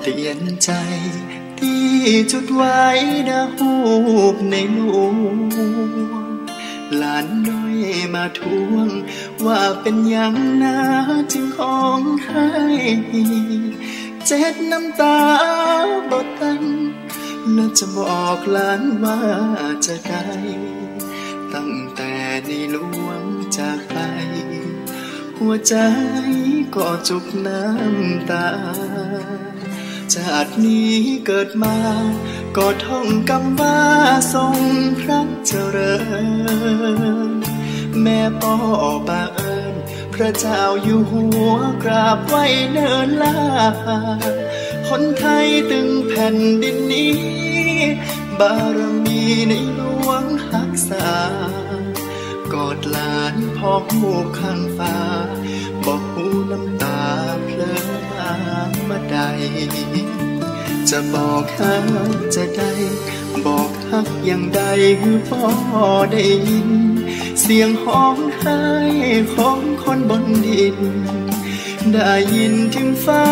เตียนใจที่จุดไว้นะหูบในหลวงหลานน้อยมาทวงว่าเป็นอย่างนาจึงห้องให้เจ็ดน้ำตาบดตันและจะบอกหลานว่าจะได้ตั้งแต่ในหลวงจากไปหัวใจก็จุกน้ำตาจากนี้เกิดมาก็ท่องคำว่าทรงพระเจริญแม่พ่อปาเอิญพระเจ้าอยู่หัวกราบไว้เนินลาคนไทยตึงแผ่นดินนี้บารมีในหลวงรักษากอดหลานพ่อหูข้างฟ้าบอกหูน้ำตาเพลินมาใดจะบอกฮักจะได้บอกฮักอย่างใดคือพ่อได้ยินเสียงห้องไห้ของคนบนดินได้ยินถึงฟ้า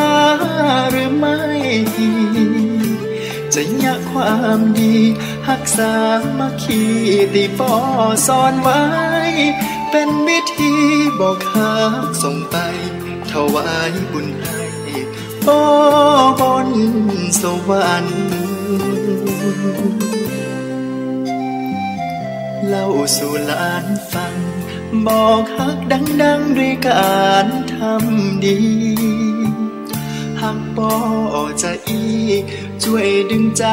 หรือไม่จะยะความดีรักษามาคีที่พ่อสอนไว้เป็นวิธีบอกฮักส่งไปถวายบุญให้พ่อบนสวรรค์เล่าสู่หลานฟังบอกฮักดังๆด้วยการทำดีฮักพ่อจะอีช่วยดึงใจ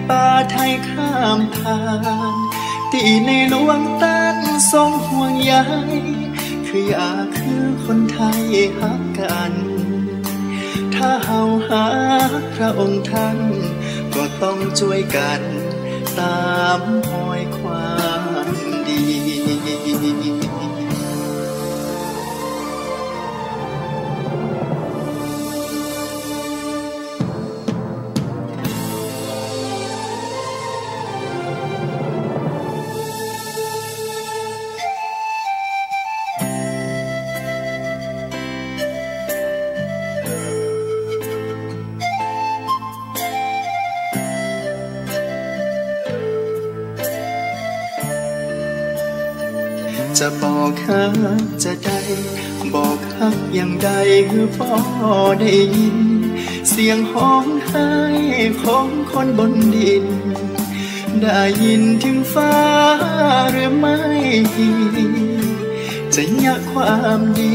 ป้าไทยข้ามทางที่ในหลวงตั้งทรงห่วงใยคืออยากคือคนไทยฮักกันถ้าเฮาหาพระองค์ท่านก็ต้องช่วยกันตามหอยความดี จะบอกฮักจะได้บอกฮักอย่างใดคือพ่อได้ยินเสียงห้องไห้ของคนบนดินได้ยินถึงฟ้าหรือไม่จะยะความดี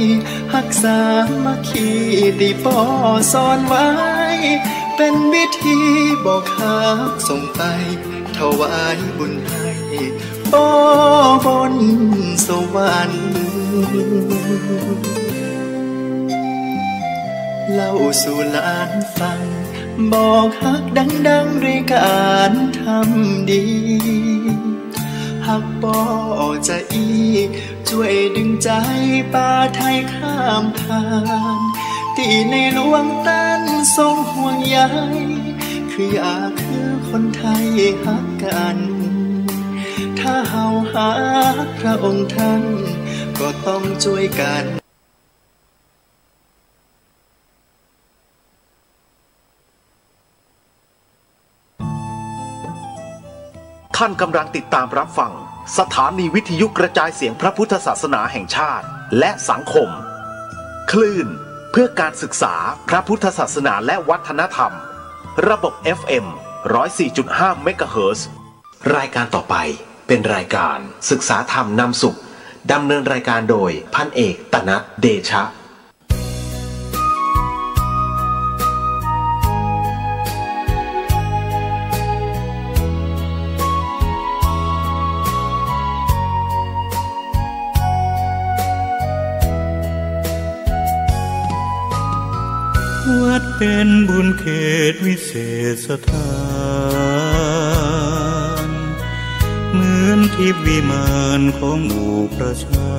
รักษามาคีที่พ่อสอนไว้เป็นวิธีบอกฮักส่งไปถวายบุญให้พ่อบนสวรรค์เล่าสู่หลานฟังบอกฮักดังๆด้วยการทำดีฮักพ่อจะอีช่วยดึงใจป้าไทยข้ามทางที่ในหลวงตั้งทรงห่วงใยคืออยากคือคนไทยฮักกันถ้าเฮาหาพระองค์ท่านก็ต้องช่วยกันท่านกำลังติดตามรับฟังสถานีวิทยุกระจายเสียงพระพุทธศาสนาแห่งชาติและสังคมคลื่นเพื่อการศึกษาพระพุทธศาสนาและวัฒนธรรมระบบ FM 104.5 เมกะเฮิรตซ์รายการต่อไปเป็นรายการศึกษาธรรมนำสุขดำเนินรายการโดยพันเอกตนัสเดชะวัดเป็นบุญเขตวิเศษสถานเหมือนทิพย์วิมานของหมู่ประชา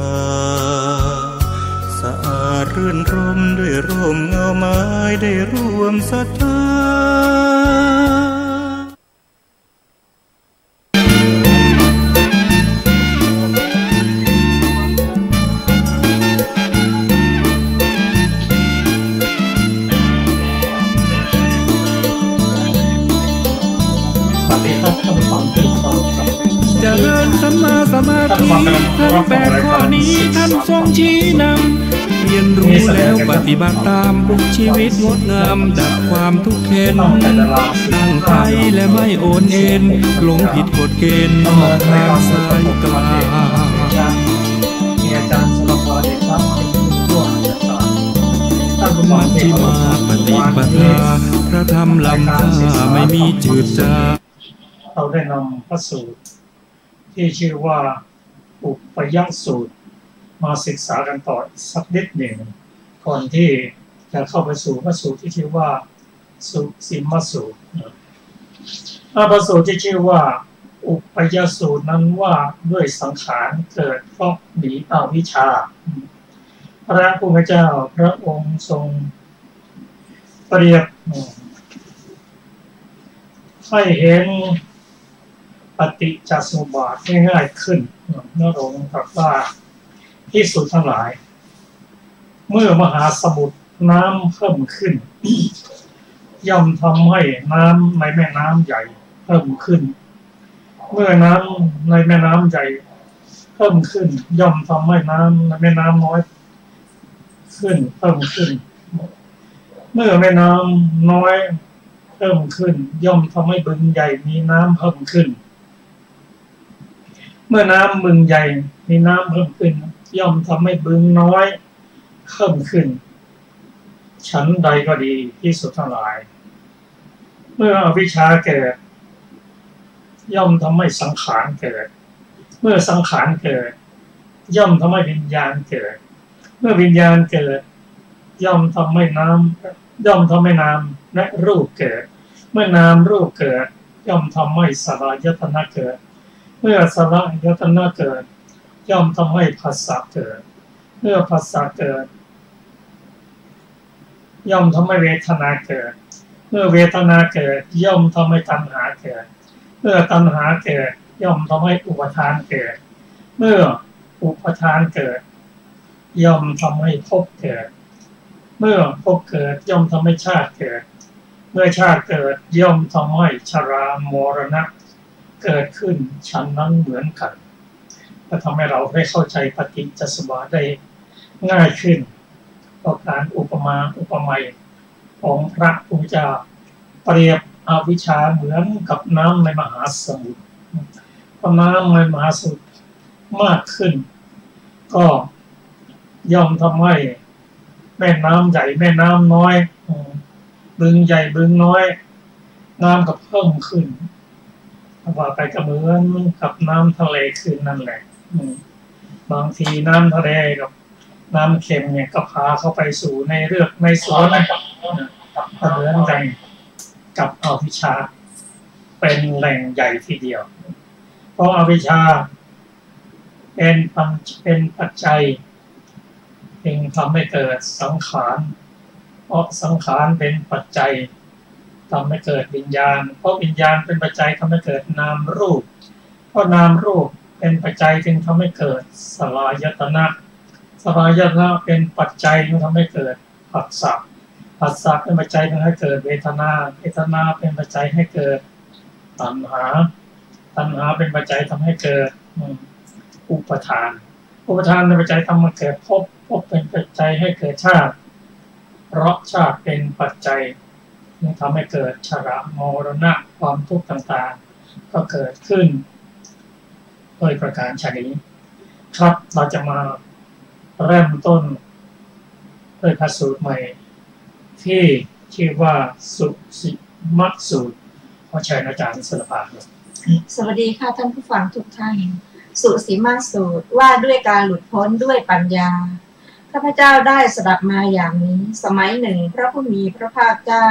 สะอาดรื่นรมด้วยร่มเงาไม้ได้ร่วมศรัทธา ท่านฟังขึ้นเราครับเจริญสัมมาสมาธิทั้ง8 ข้อนี้ท่านทรงชี้นำเรียนรู้แล้วปฏิบัติตามชีวิตงดงามดับความทุกข์เข็นตั้งใจและไม่โอนเอ็นหลงผิดกฎเกณฑ์นอกทางสายกลางอาจารย์สลับวาเด็กครับตัวอาจารย์มัชฌิมาปฏิปทาพระธรรมล้ำค่าไม่มีจืดจางเราได้นำพระสูตรที่ชื่อว่าอุปยสูตรมาศึกษากันต่อสักนิดหนึ่งก่อนที่จะเข้าไปสู่พระสูตรที่ชื่อว่าสุสิมสูตรพระสูตรที่ชื่อว่าอุปยสูตรนั้นว่าด้วยสังขารเกิดเพราะหนีอวิชชาพระพุทธเจ้าพระองค์ทรงเปรียบให้เห็นปฏิจจสมุปบาทง่ายขึ้นเมื่อลงกับว่าภิกษุทั้งหลายเมื่อมหาสมุทรน้ำเพิ่มขึ้นย่อมทำให้น้ำในแม่น้ำใหญ่เพิ่มขึ้นเมื่อน้ำในแม่น้ำใหญ่เพิ่มขึ้นย่อมทำให้น้ำในแม่น้ำน้อยขึ้นเพิ่มขึ้นเมื่อแม่น้ำน้อยเพิ่มขึ้นย่อมทำให้บึงใหญ่มีน้ำเพิ่มขึ้นเมื่อน้ำบึงใหญ่มีน้ำเพิ่มขึ้นย่อมทำให้บึงน้อยเพิ่มขึ้นฉันใดก็ดีที่สุดทั้งหลายเมื่ออวิชชาเกิดย่อมทำให้สังขารเกิดเมื่อสังขารเกิดย่อมทำให้วิญญาณเกิดเมื่อวิญญาณเกิดย่อมทำให้นามและรูปเกิดเมื่อนามรูปเกิดย่อมทำให้สลายตนะเกิดเมื่อสลายตนะเกิดย่อมทำให้ผัสสะเกิดเมื่อผัสสะเกิดย่อมทำให้เวทนาเกิดเมื่อเวทนาเกิดย่อมทำให้ตัณหาเกิดเมื่อตัณหาเกิดย่อมทำให้อุปทานเกิดเมื่ออุปทานเกิดย่อมทำให้ภพเกิดเมื่อภพเกิดย่อมทำให้ชาติเกิดเมื่อชาติเกิดย่อมทำให้ชรามรณะเกิดขึ้นฉันนั้นเหมือนกันก็ทำให้เราได้เข้าใจปฏิจจสมุปบาทได้ง่ายขึ้นต่อการอุปมาอุปไมยของพระพุทธเจ้าเปรียบอวิชชาเหมือนกับน้ำในมหาสมุทรพอน้ำในมหาสมุทรมากขึ้นก็ย่อมทำให้แม่น้ำใหญ่แม่น้ำน้อยบึงใหญ่บึงน้อยน้ำก็เพิ่มขึ้นว่าไปก็เหมือนกับน้ำทะเลขึ้นนั่นแหละบางทีน้ำทะเลกับน้ำเค็มเนี่ยก็พาเข้าไปสู่ในเรือกในสวนเหมือนกันกับอวิชชาเป็นแหล่งใหญ่ทีเดียวเพราะอวิชชาเป็นปัจจัยจึงทำให้เกิดสังขารเพราะสังขารเป็นปัจจัยทำให้เกิดวิญญาณเพราะวิญญาณเป็นปัจจัยทำให้เกิดนามรูปเพราะนามรูปเป็นปัจจัยจึงทำให้เกิดสลายตนะสลายตนะเป็นปัจจัยที่ทำให้เกิดผัสสะผัสสะเป็นปัจจัยทำให้เกิดเวทนาเวทนาเป็นปัจจัยให้เกิดตัณหาตัณหาเป็นปัจจัยทำให้เกิดอุปทานอุปทานเป็นปัจจัยทำให้เกิดภพภพเป็นปัจจัยให้เกิดชาติเพราะชาติเป็นปัจจัยที่ทำให้เกิดชรามรณะความทุกข์ต่างๆก็เกิดขึ้นโดยประการฉะนี้ครับเราจะมาเริ่มต้นด้วยพระสูตรใหม่ที่ชื่อว่าสุสิมสูตรขอเชิญอาจารย์ศิลปะสวัสดีค่ะท่านผู้ฟังทุกท่านสุสิมสูตรว่าด้วยการหลุดพ้นด้วยปัญญาข้าพเจ้าได้สดับมาอย่างนี้สมัยหนึ่งพระผู้มีพระภาคเจ้า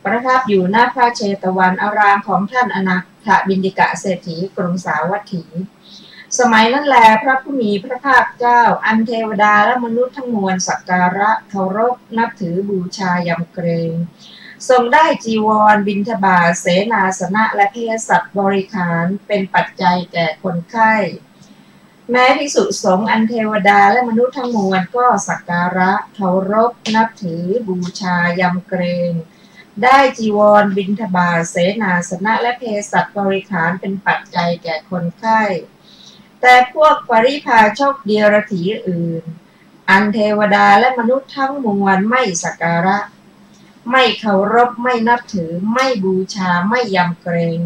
ประทับอยู่ณพระเชตวันอารามของท่านอนาถบิณฑิกะเศรษฐีกรุงสาวัตถี สมัยนั้นแลพระผู้มีพระภาคเจ้าอันเทวดาและมนุษย์ทั้งมวลสักการะเคารพนับถือบูชายำเกรงทรงได้จีวรบิณฑบาตเสนาสนะและเภสัชบริขารเป็นปัจจัยแก่คนไข้แม้ภิกษุสงฆ์อันเทวดาและมนุษย์ทั้งมวลก็สักการะเคารพนับถือบูชายำเกรง ได้จีวรบิณฑบาตเสนาสนะและเภสัชบริขารเป็นปัจจัยแก่คนไข้แต่พวกปริพาชกเดียรถีอื่นอันเทวดาและมนุษย์ทั้งมวลไม่สักการะไม่เคารพไม่นับถือไม่บูชาไม่ยำเกรง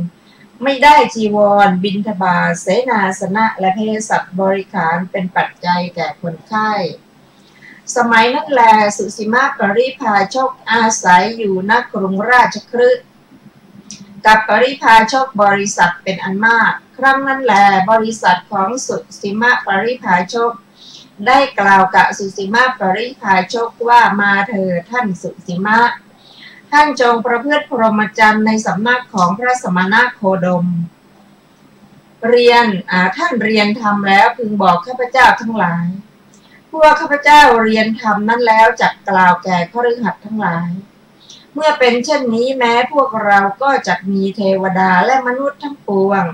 ไม่ได้จีวรบิณฑบาตเสนาสนะและเภสัชบริขารเป็นปัจจัยแก่คนไข้สมัยนั้นแลสุสีมาปริพาชกอาศัยอยู่ณกรุงราชคฤห์กับปริพาชกบริษัทเป็นอันมากครั้งนั้นแลบริษัทของสุสีมาปริพาชกได้กล่าวกับสุสีมาปริพาชกว่ามาเถิดท่านสุสีมาท่านจงประพฤติพรหมจรรย์ในสำนักของพระสมณโคดมท่านเรียนธรรมแล้วพึงบอกข้าพเจ้าทั้งหลายพวกข้าพเจ้าเรียนธรรมนั้นแล้วจักกล่าวแก่คฤหัสถ์ทั้งหลายเมื่อเป็นเช่นนี้แม้พวกเราก็จักมีเทวดาและมนุษย์ทั้งปวง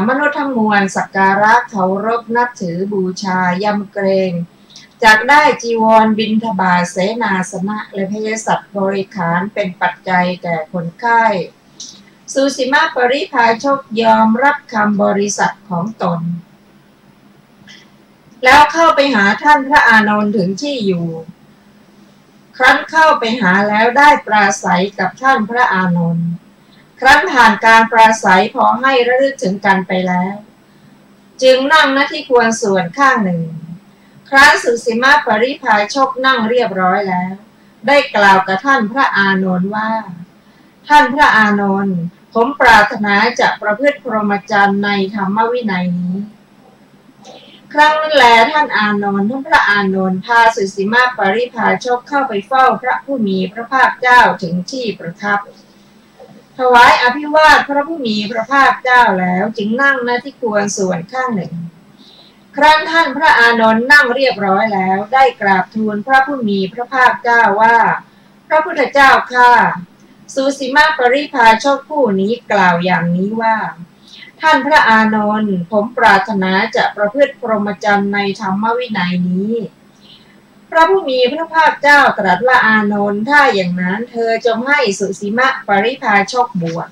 มนุษย์ทั้งมวลสักการะเคารพนับถือบูชายำเกรงจักได้จีวรบิณฑบาตเสนาสนะและเภสัชบริขารเป็นปัจจัยแก่คนไข้สุสีมาปริพาชกยอมรับคำบริษัทของตนแล้วเข้าไปหาท่านพระอานนท์ถึงที่อยู่ครั้นเข้าไปหาแล้วได้ปราศัยกับท่านพระอานนท์ครั้นผ่านการปราศัยพอให้ระลึกถึงกันไปแล้วจึงนั่งณที่ควรส่วนข้างหนึ่งครั้นสุสีมาปริพาชกนั่งเรียบร้อยแล้วได้กล่าวกับท่านพระอานนท์ว่าท่านพระอานนท์ผมปรารถนาจะประพฤติพรหมจรรย์ในธรรมวินัยนี้ครั้งนั้นแลท่านอานนท์ท่านพระอานนท์พาสุสีมาปริพาชกเข้าไปเฝ้าพระผู้มีพระภาคเจ้าถึงที่ประทับถวายอภิวาทพระผู้มีพระภาคเจ้าแล้วจึงนั่งณที่ควรส่วนข้างหนึ่งครั้นท่านพระอานนท์นั่งเรียบร้อยแล้วได้กราบทูลพระผู้มีพระภาคเจ้าว่าพระพุทธเจ้าข้าสุสีมาปริพาชกผู้นี้กล่าวอย่างนี้ว่าท่านพระอานนท์ผมปรารถนาจะประพฤติพรหมจรรย์ในธรรมวินัยนี้พระผู้มีพระภาคเจ้าตรัสว่าอานนท์ถ้าอย่างนั้นเธอจงให้สุสีมาปริพาชกบวช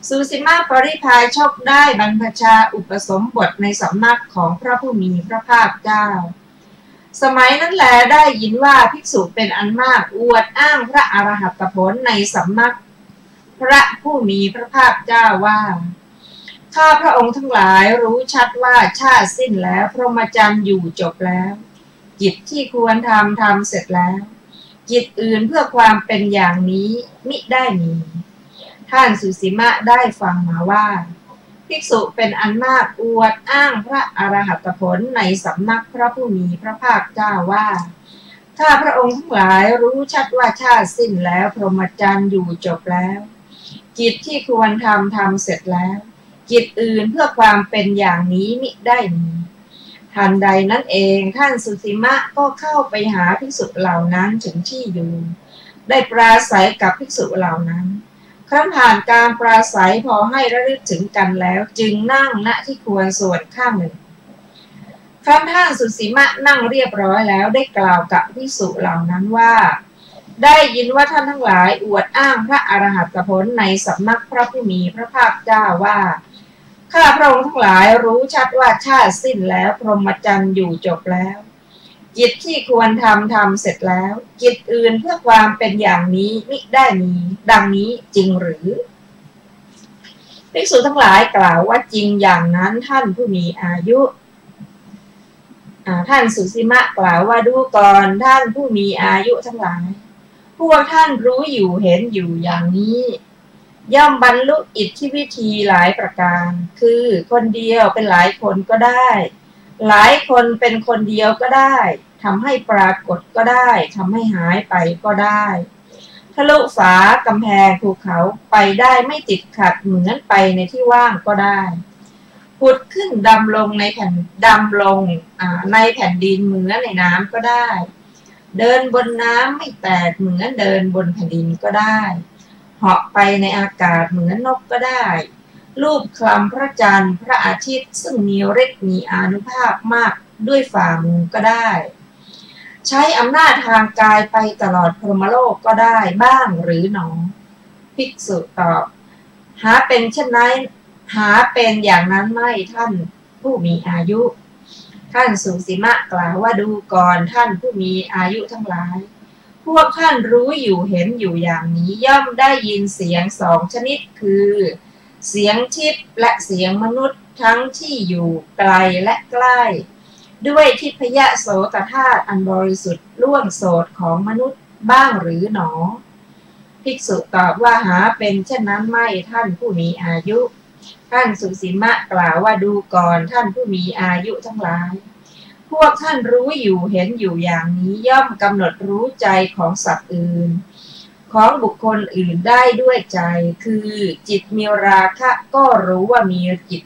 สุสีมาปริพาชกได้บรรพชาอุปสมบทในสำนักของพระผู้มีพระภาคเจ้าสมัยนั้นแลได้ยินว่าภิกษุเป็นอันมากอวดอ้างพระอรหัตผลในสำนักพระผู้มีพระภาคเจ้าว่าข้าพระองค์ทั้งหลายรู้ชัดว่าชาติสิ้นแล้วพรหมจรรย์อยู่จบแล้วกิจที่ควรทำเสร็จแล้วกิจอื่นเพื่อความเป็นอย่างนี้มิได้มีท่านสุสีมาได้ฟังมาว่าภิกษุเป็นอันมากอวดอ้างพระอรหัตผลในสำนักพระผู้มีพระภาคเจ้าว่าถ้าพระองค์ทั้งหลายรู้ชัดว่าชาติสิ้นแล้วพรหมจรรย์อยู่จบแล้วกิจที่ควรทำเสร็จแล้วกิจอื่นเพื่อความเป็นอย่างนี้มิได้มีทันใดนั้นเองท่านสุสีมาก็เข้าไปหาภิกษุเหล่านั้นถึงที่อยู่ได้ปราศัยกับภิกษุเหล่านั้นครั้นผ่านการปราศัยพอให้ระลึกถึงกันแล้วจึงนั่งณที่ควรส่วนข้างหนึ่งครั้นท่านสุสีมานั่งเรียบร้อยแล้วได้กล่าวกับภิกษุเหล่านั้นว่าได้ยินว่าท่านทั้งหลายอวดอ้างพระอรหัตผลในสำนักพระผู้มีพระภาคเจ้าว่าข้าพระองค์ทั้งหลายรู้ชัดว่าชาติสิ้นแล้วพรหมจรรย์อยู่จบแล้วกิจที่ควรทำเสร็จแล้วกิจอื่นเพื่อความเป็นอย่างนี้มิได้มีดังนี้จริงหรือภิกษุทั้งหลายกล่าวว่าจริงอย่างนั้นท่านผู้มีอายุท่านสุสีมะกล่าวว่าดูก่อนท่านผู้มีอายุทั้งหลายพวกท่านรู้อยู่เห็นอยู่อย่างนี้ย่อมบรรลุอิทธิวิธีหลายประการคือคนเดียวเป็นหลายคนก็ได้หลายคนเป็นคนเดียวก็ได้ทำให้ปรากฏก็ได้ทำให้หายไปก็ได้ทะลุฝากำแพงภูเขาไปได้ไม่ติดขัดเหมือนไปในที่ว่างก็ได้ผุดขึ้นดำลงในแผ่นดินเหมือนในน้ำก็ได้เดินบนน้ำไม่แตกเหมือนเดินบนแผ่นดินก็ได้เหาะไปในอากาศเหมือนนกก็ได้ลูบคลำพระจันทร์พระอาทิตย์ซึ่งมีฤทธิ์มีอานุภาพมากด้วยฝ่ามือก็ได้ ใช้อำนาจทางกายไปตลอดพรหมโลกก็ได้บ้างหรือหนอภิกษุตอบหาเป็นเช่นนั้นหาเป็นอย่างนั้นไม่ท่านผู้มีอายุท่านสุสีมะกล่าวว่าดูก่อนท่านผู้มีอายุทั้งหลายพวกท่านรู้อยู่เห็นอยู่อย่างนี้ย่อมได้ยินเสียงสองชนิดคือเสียงทิพย์และเสียงมนุษย์ทั้งที่อยู่ไกลและใกล้ด้วยทิพยโสตธาตุอันบริสุทธิ์ล่วงโสตของมนุษย์บ้างหรือหนอภิกษุตอบว่าหาเป็นเช่นนั้นไม่ท่านผู้มีอายุท่านสุสีมะกล่าวว่าดูก่อนท่านผู้มีอายุทั้งหลายพวกท่านรู้อยู่เห็นอยู่อย่างนี้ย่อมกำหนดรู้ใจของสัตว์อื่นของบุคคลอื่นได้ด้วยใจคือจิตมีราคะก็รู้ว่ามีจิต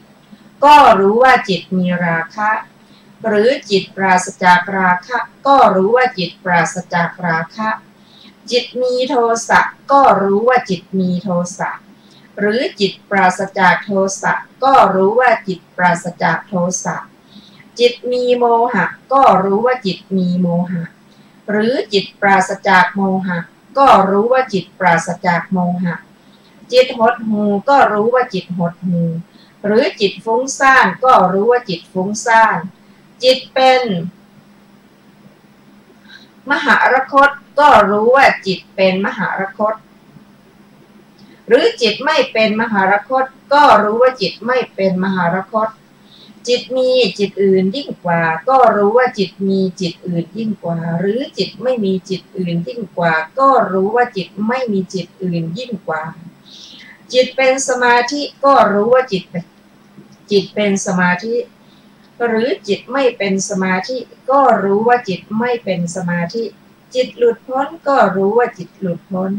ก็รู้ว่าจิตมีราคะหรือจิตปราศจากราคะก็รู้ว่าจิตปราศจากราคะจิตมีโทสะก็รู้ว่าจิตมีโทสะหรือจิตปราศจากโทสะก็รู้ว่าจิตปราศจากโทสะจิตมีโมหะก็รู้ว่าจิตมีโมหะหรือจิตปราศจากโมหะก็รู้ว่าจิตปราศจากโมหะจิตหดหู่ก็รู้ว่าจิตหดหู่หรือจิตฟุ้งซ่านก็รู้ว่าจิตฟุ้งซ่านจิตเป็นมหรคตก็รู้ว่าจิตเป็นมหรคตหรือจิตไม่เป็นมหรคตก็รู้ว่าจิตไม่เป็นมหรคตจิตมีจิตอื่นยิ่งกว่าก็รู้ว่าจิตมีจิตอื่นยิ่งกว่าหรือจิตไม่มีจิตอื่นยิ่งกว่าก็รู้ว่าจิตไม่มีจิตอื่นยิ่งกว่าจิตเป็นสมาธิก็รู้ว่าจิตเป็นสมาธิหรือจิตไม่เป็นสมาธิก็รู้ว่าจิตไม่เป็นสมาธิจิตหลุดพ้นก็รู้ว่าจิตหลุดพ้น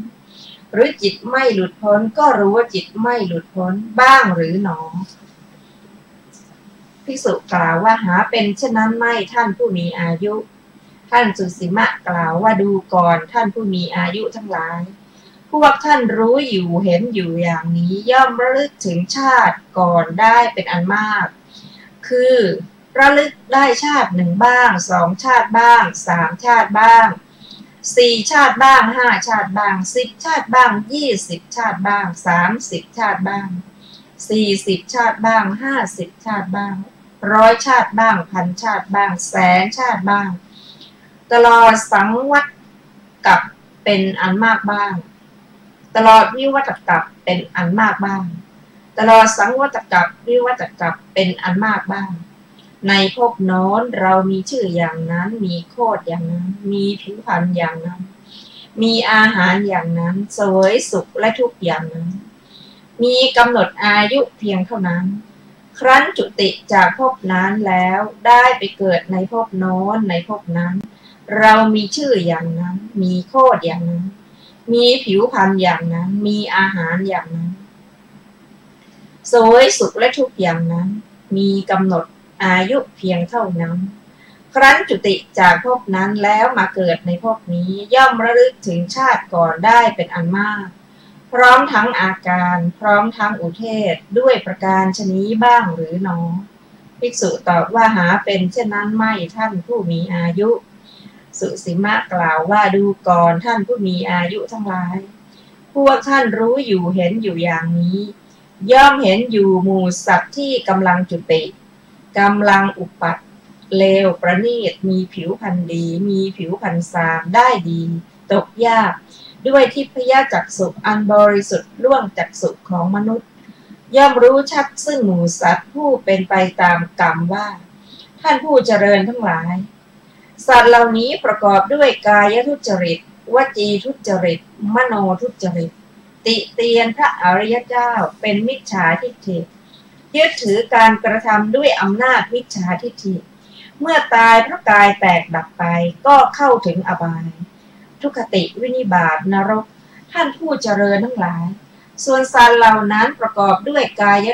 หรือจิตไม่หลุดพ้นก็รู้ว่าจิตไม่หลุดพ้นบ้างหรือหนอภิกษุกล่าวว่าหาเป็นเช่นนั้นไม่ท่านผู้มีอายุท่านสุสีมะกล่าวว่าดูก่อนท่านผู้มีอายุทั้งหลายพวกท่านรู้อยู่เห็นอยู่อย่างนี้ย่อมระลึกถึงชาติก่อนได้เป็นอันมากคือระลึกได้ชาติหนึ่งบ้างสองชาติบ้างสามชาติบ้างสี่ชาติบ้างห้าชาติบ้าง10ชาติบ้าง20ชาติบ้าง30ชาติบ้าง40ชาติบ้าง50ชาติบ้าง100ชาติบ้างพันชาติบ้างแสนชาติบ้างตลอดสังวัฏกับเป็นอันมากบ้างตลอดวิวัฏกับเป็นอันมากบ้างตลอดสังวัฏกับวิวัฏกับเป็นอันมากบ้างในภพโน้นเรามีชื่ออย่างนั้นมีโคตรอย่างนั้นมีผิวพรรณอย่างนั้นมีอาหารอย่างนั้นเสวยสุขและทุกข์อย่างนั้นมีกำหนดอายุเพียงเท่านั้นครั้นจุติจากภพนั้นแล้วได้ไปเกิดในภพโน้นในภพนั้นเรามีชื่ออย่างนั้นมีโคตรอย่างนั้นมีผิวพรรณอย่างนั้นมีอาหารอย่างนั้นเสวยสุขและทุกข์อย่างนั้นมีกำหนดอายุเพียงเท่านั้นครั้นจุติจากภพนั้นแล้วมาเกิดในภพนี้ย่อมระลึกถึงชาติก่อนได้เป็นอันมากพร้อมทั้งอาการพร้อมทั้งอุเทศด้วยประการชนี้บ้างหรือหนอภิกษุตอบว่าหาเป็นเช่นนั้นไม่ท่านผู้มีอายุสุสีมะกล่าวว่าดูก่อนท่านผู้มีอายุทั้งหลายพวกท่านรู้อยู่เห็นอยู่อย่างนี้ย่อมเห็นอยู่หมู่สัตว์ที่กำลังจุติกำลังอุปัตเลวประณีตมีผิวพรรณดีมีผิวพรรณสามได้ดีตกยากด้วยทิพยจักษุอันบริสุทธิ์ล่วงจักษุของมนุษย์ย่อมรู้ชัดซึ่งหมู่สัตว์ผู้เป็นไปตามกรรมว่าท่านผู้เจริญทั้งหลายสัตว์เหล่านี้ประกอบด้วยกายทุจริตวจีทุจริตมโนทุจริตติเตียนพระอริยเจ้าเป็นมิจฉาทิฏฐิยึดถือการกระทำด้วยอำนาจมิจฉาทิฏฐิเมื่อตายเพราะกายแตกดับไปก็เข้าถึงอบายทุกขติวินิบาตนรกท่านผู้เจริญทั้งหลายส่วนสัตว์เหล่านั้นประกอบด้วยกาย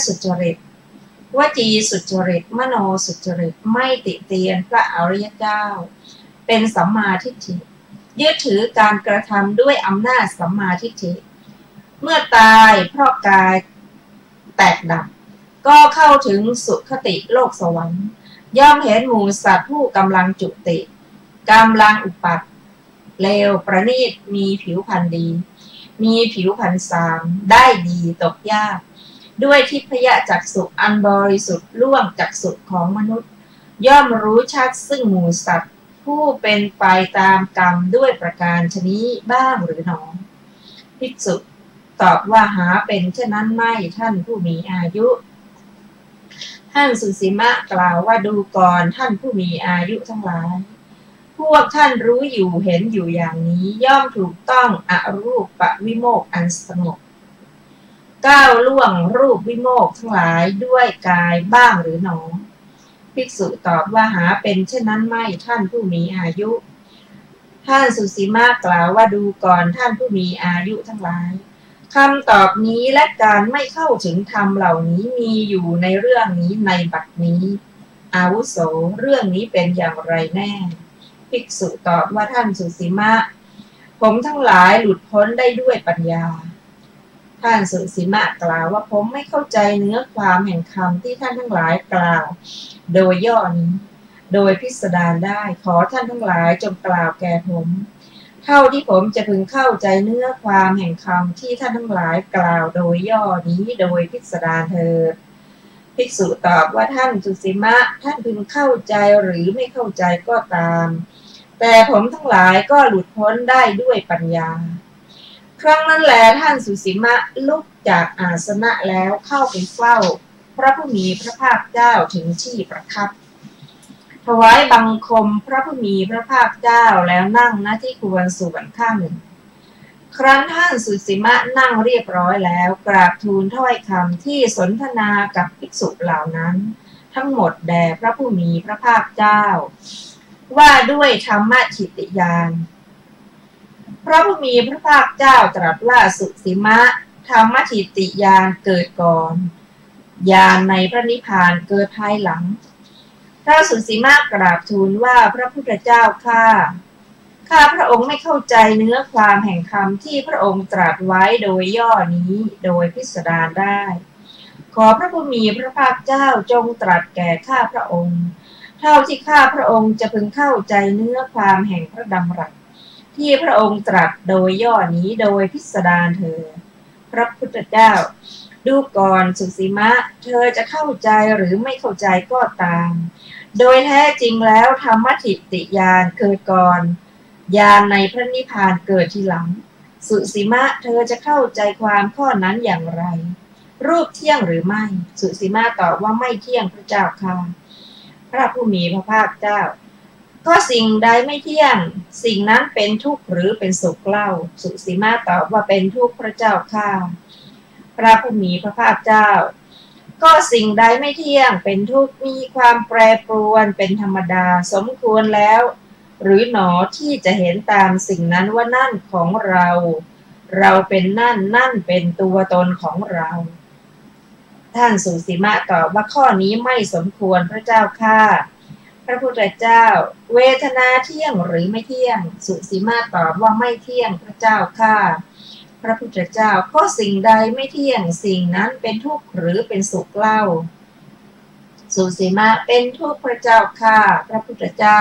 สุจริตวจีสุจริตมโนสุจริตไม่ติเตียนพระอริยเจ้าเป็นสัมมาทิฏฐิยึดถือการกระทำด้วยอำนาจสัมมาทิฏฐิเมื่อตายเพราะกายแตกดับก็เข้าถึงสุคติโลกสวรรค์ ย่อมเห็นหมู่สัตว์ผู้กำลังจุติกำลังอุปัตเลวประณีตมีผิวพรรณดีมีผิวพรรณสามได้ดีตกยากด้วยทิพยจักษุอันบริสุทธิ์ล่วงจักษุของมนุษย์ย่อมรู้ชัดซึ่งหมู่สัตว์ผู้เป็นไปตามกรรมด้วยประการชนี้บ้างหรือหนอภิกษุตอบว่าหาเป็นเช่นนั้นไม่ท่านผู้มีอายุท่านสุสีมะกล่าวว่าดูก่อนท่านผู้มีอายุทั้งหลายพวกท่านรู้อยู่เห็นอยู่อย่างนี้ย่อมถูกต้องอรูปวิโมกข์อันสงบก้าวล่วงรูปวิโมกข์ทั้งหลายด้วยกายบ้างหรือหนอภิกษุตอบว่าหาเป็นเช่นนั้นไม่ท่านผู้มีอายุท่านสุสีมากล่าวว่าดูก่อนท่านผู้มีอายุทั้งหลายคำตอบนี้และการไม่เข้าถึงธรรมเหล่านี้มีอยู่ในเรื่องนี้ในบัดนี้อาวุโสเรื่องนี้เป็นอย่างไรแน่ภิกษุตอบว่าท่านสุสีมะผมทั้งหลายหลุดพ้นได้ด้วยปัญญาท่านสุสีมะกล่าวว่าผมไม่เข้าใจเนื้อความแห่งคำที่ท่านทั้งหลายกล่าวโดยย่อนี้โดยพิสดารได้ขอท่านทั้งหลายจงกล่าวแก่ผมเท่าที่ผมจะพึงเข้าใจเนื้อความแห่งคำที่ท่านทั้งหลายกล่าวโดยย่อนี้โดยพิสดารเถิดภิกษุตอบว่าท่านสุสีมะท่านพึงเข้าใจหรือไม่เข้าใจก็ตามแต่ผมทั้งหลายก็หลุดพ้นได้ด้วยปัญญาครั้งนั้นแลท่านสุสีมะลุกจากอาสนะแล้วเข้าไปเฝ้าพระผู้มีพระภาคเจ้าถึงที่ประทับถวายบังคมพระผู้มีพระภาคเจ้าแล้วนั่งณที่ควรส่วนข้างหนึ่งครั้นท่านสุสีมะนั่งเรียบร้อยแล้วกราบทูลถ้อยคำที่สนทนากับภิกษุเหล่านั้นทั้งหมดแด่พระผู้มีพระภาคเจ้าว่าด้วยธรรมทิฏฐิญาณพระผู้มีพระภาคเจ้าตรัสว่าสุสีมะธรรมทิฏฐิญาณเกิดก่อนญาณในพระนิพพานเกิดภายหลังพระสุสีมะกราบทูลว่าพระพุทธเจ้าข้าพระองค์ไม่เข้าใจเนื้อความแห่งคำที่พระองค์ตรัสไว้โดยย่อนี้โดยพิสดารได้ขอพระผู้มีพระภาคเจ้าจงตรัสแก่ข้าพระองค์เท่าที่ข้าพระองค์จะพึงเข้าใจเนื้อความแห่งพระดำรัสที่พระองค์ตรัสโดยย่อนี้โดยพิสดารเถิดพระพุทธเจ้าดูก่อนสุสีมะเธอจะเข้าใจหรือไม่เข้าใจก็ตามโดยแท้จริงแล้วธรรมทิฏฐิญาณเกิดก่อนญาณในพระนิพพานเกิดทีหลังสุสีมะเธอจะเข้าใจความข้อนั้นอย่างไรรูปเที่ยงหรือไม่สุสีมะตอบว่าไม่เที่ยงพระเจ้าค่ะพระผู้มีพระภาคเจ้าก็สิ่งใดไม่เที่ยงสิ่งนั้นเป็นทุกข์หรือเป็นสุขเล่าสุสีมะตอบว่าเป็นทุกข์พระเจ้าค่ะพระผู้มีพระภาคเจ้าก็สิ่งใดไม่เที่ยงเป็นทุกข์มีความแปรปรวนเป็นธรรมดาสมควรแล้วหรือหนอที่จะเห็นตามสิ่งนั้นว่านั่นของเราเป็นนั่นเป็นตัวตนของเราท่านสุสีมะตอบว่าข้อนี้ไม่สมควรพระเจ้าค่ะพระพุทธเจ้าเวทนาเที่ยงหรือไม่เที่ยงสุสีมะตอบว่าไม่เที่ยงพระเจ้าค่ะพระพุทธเจ้าก็สิ่งใดไม่เที่ยงสิ่งนั้นเป็นทุกข์หรือเป็นสุขเล่าสุสีมะเป็นทุกข์พระเจ้าค่ะพระพุทธเจ้า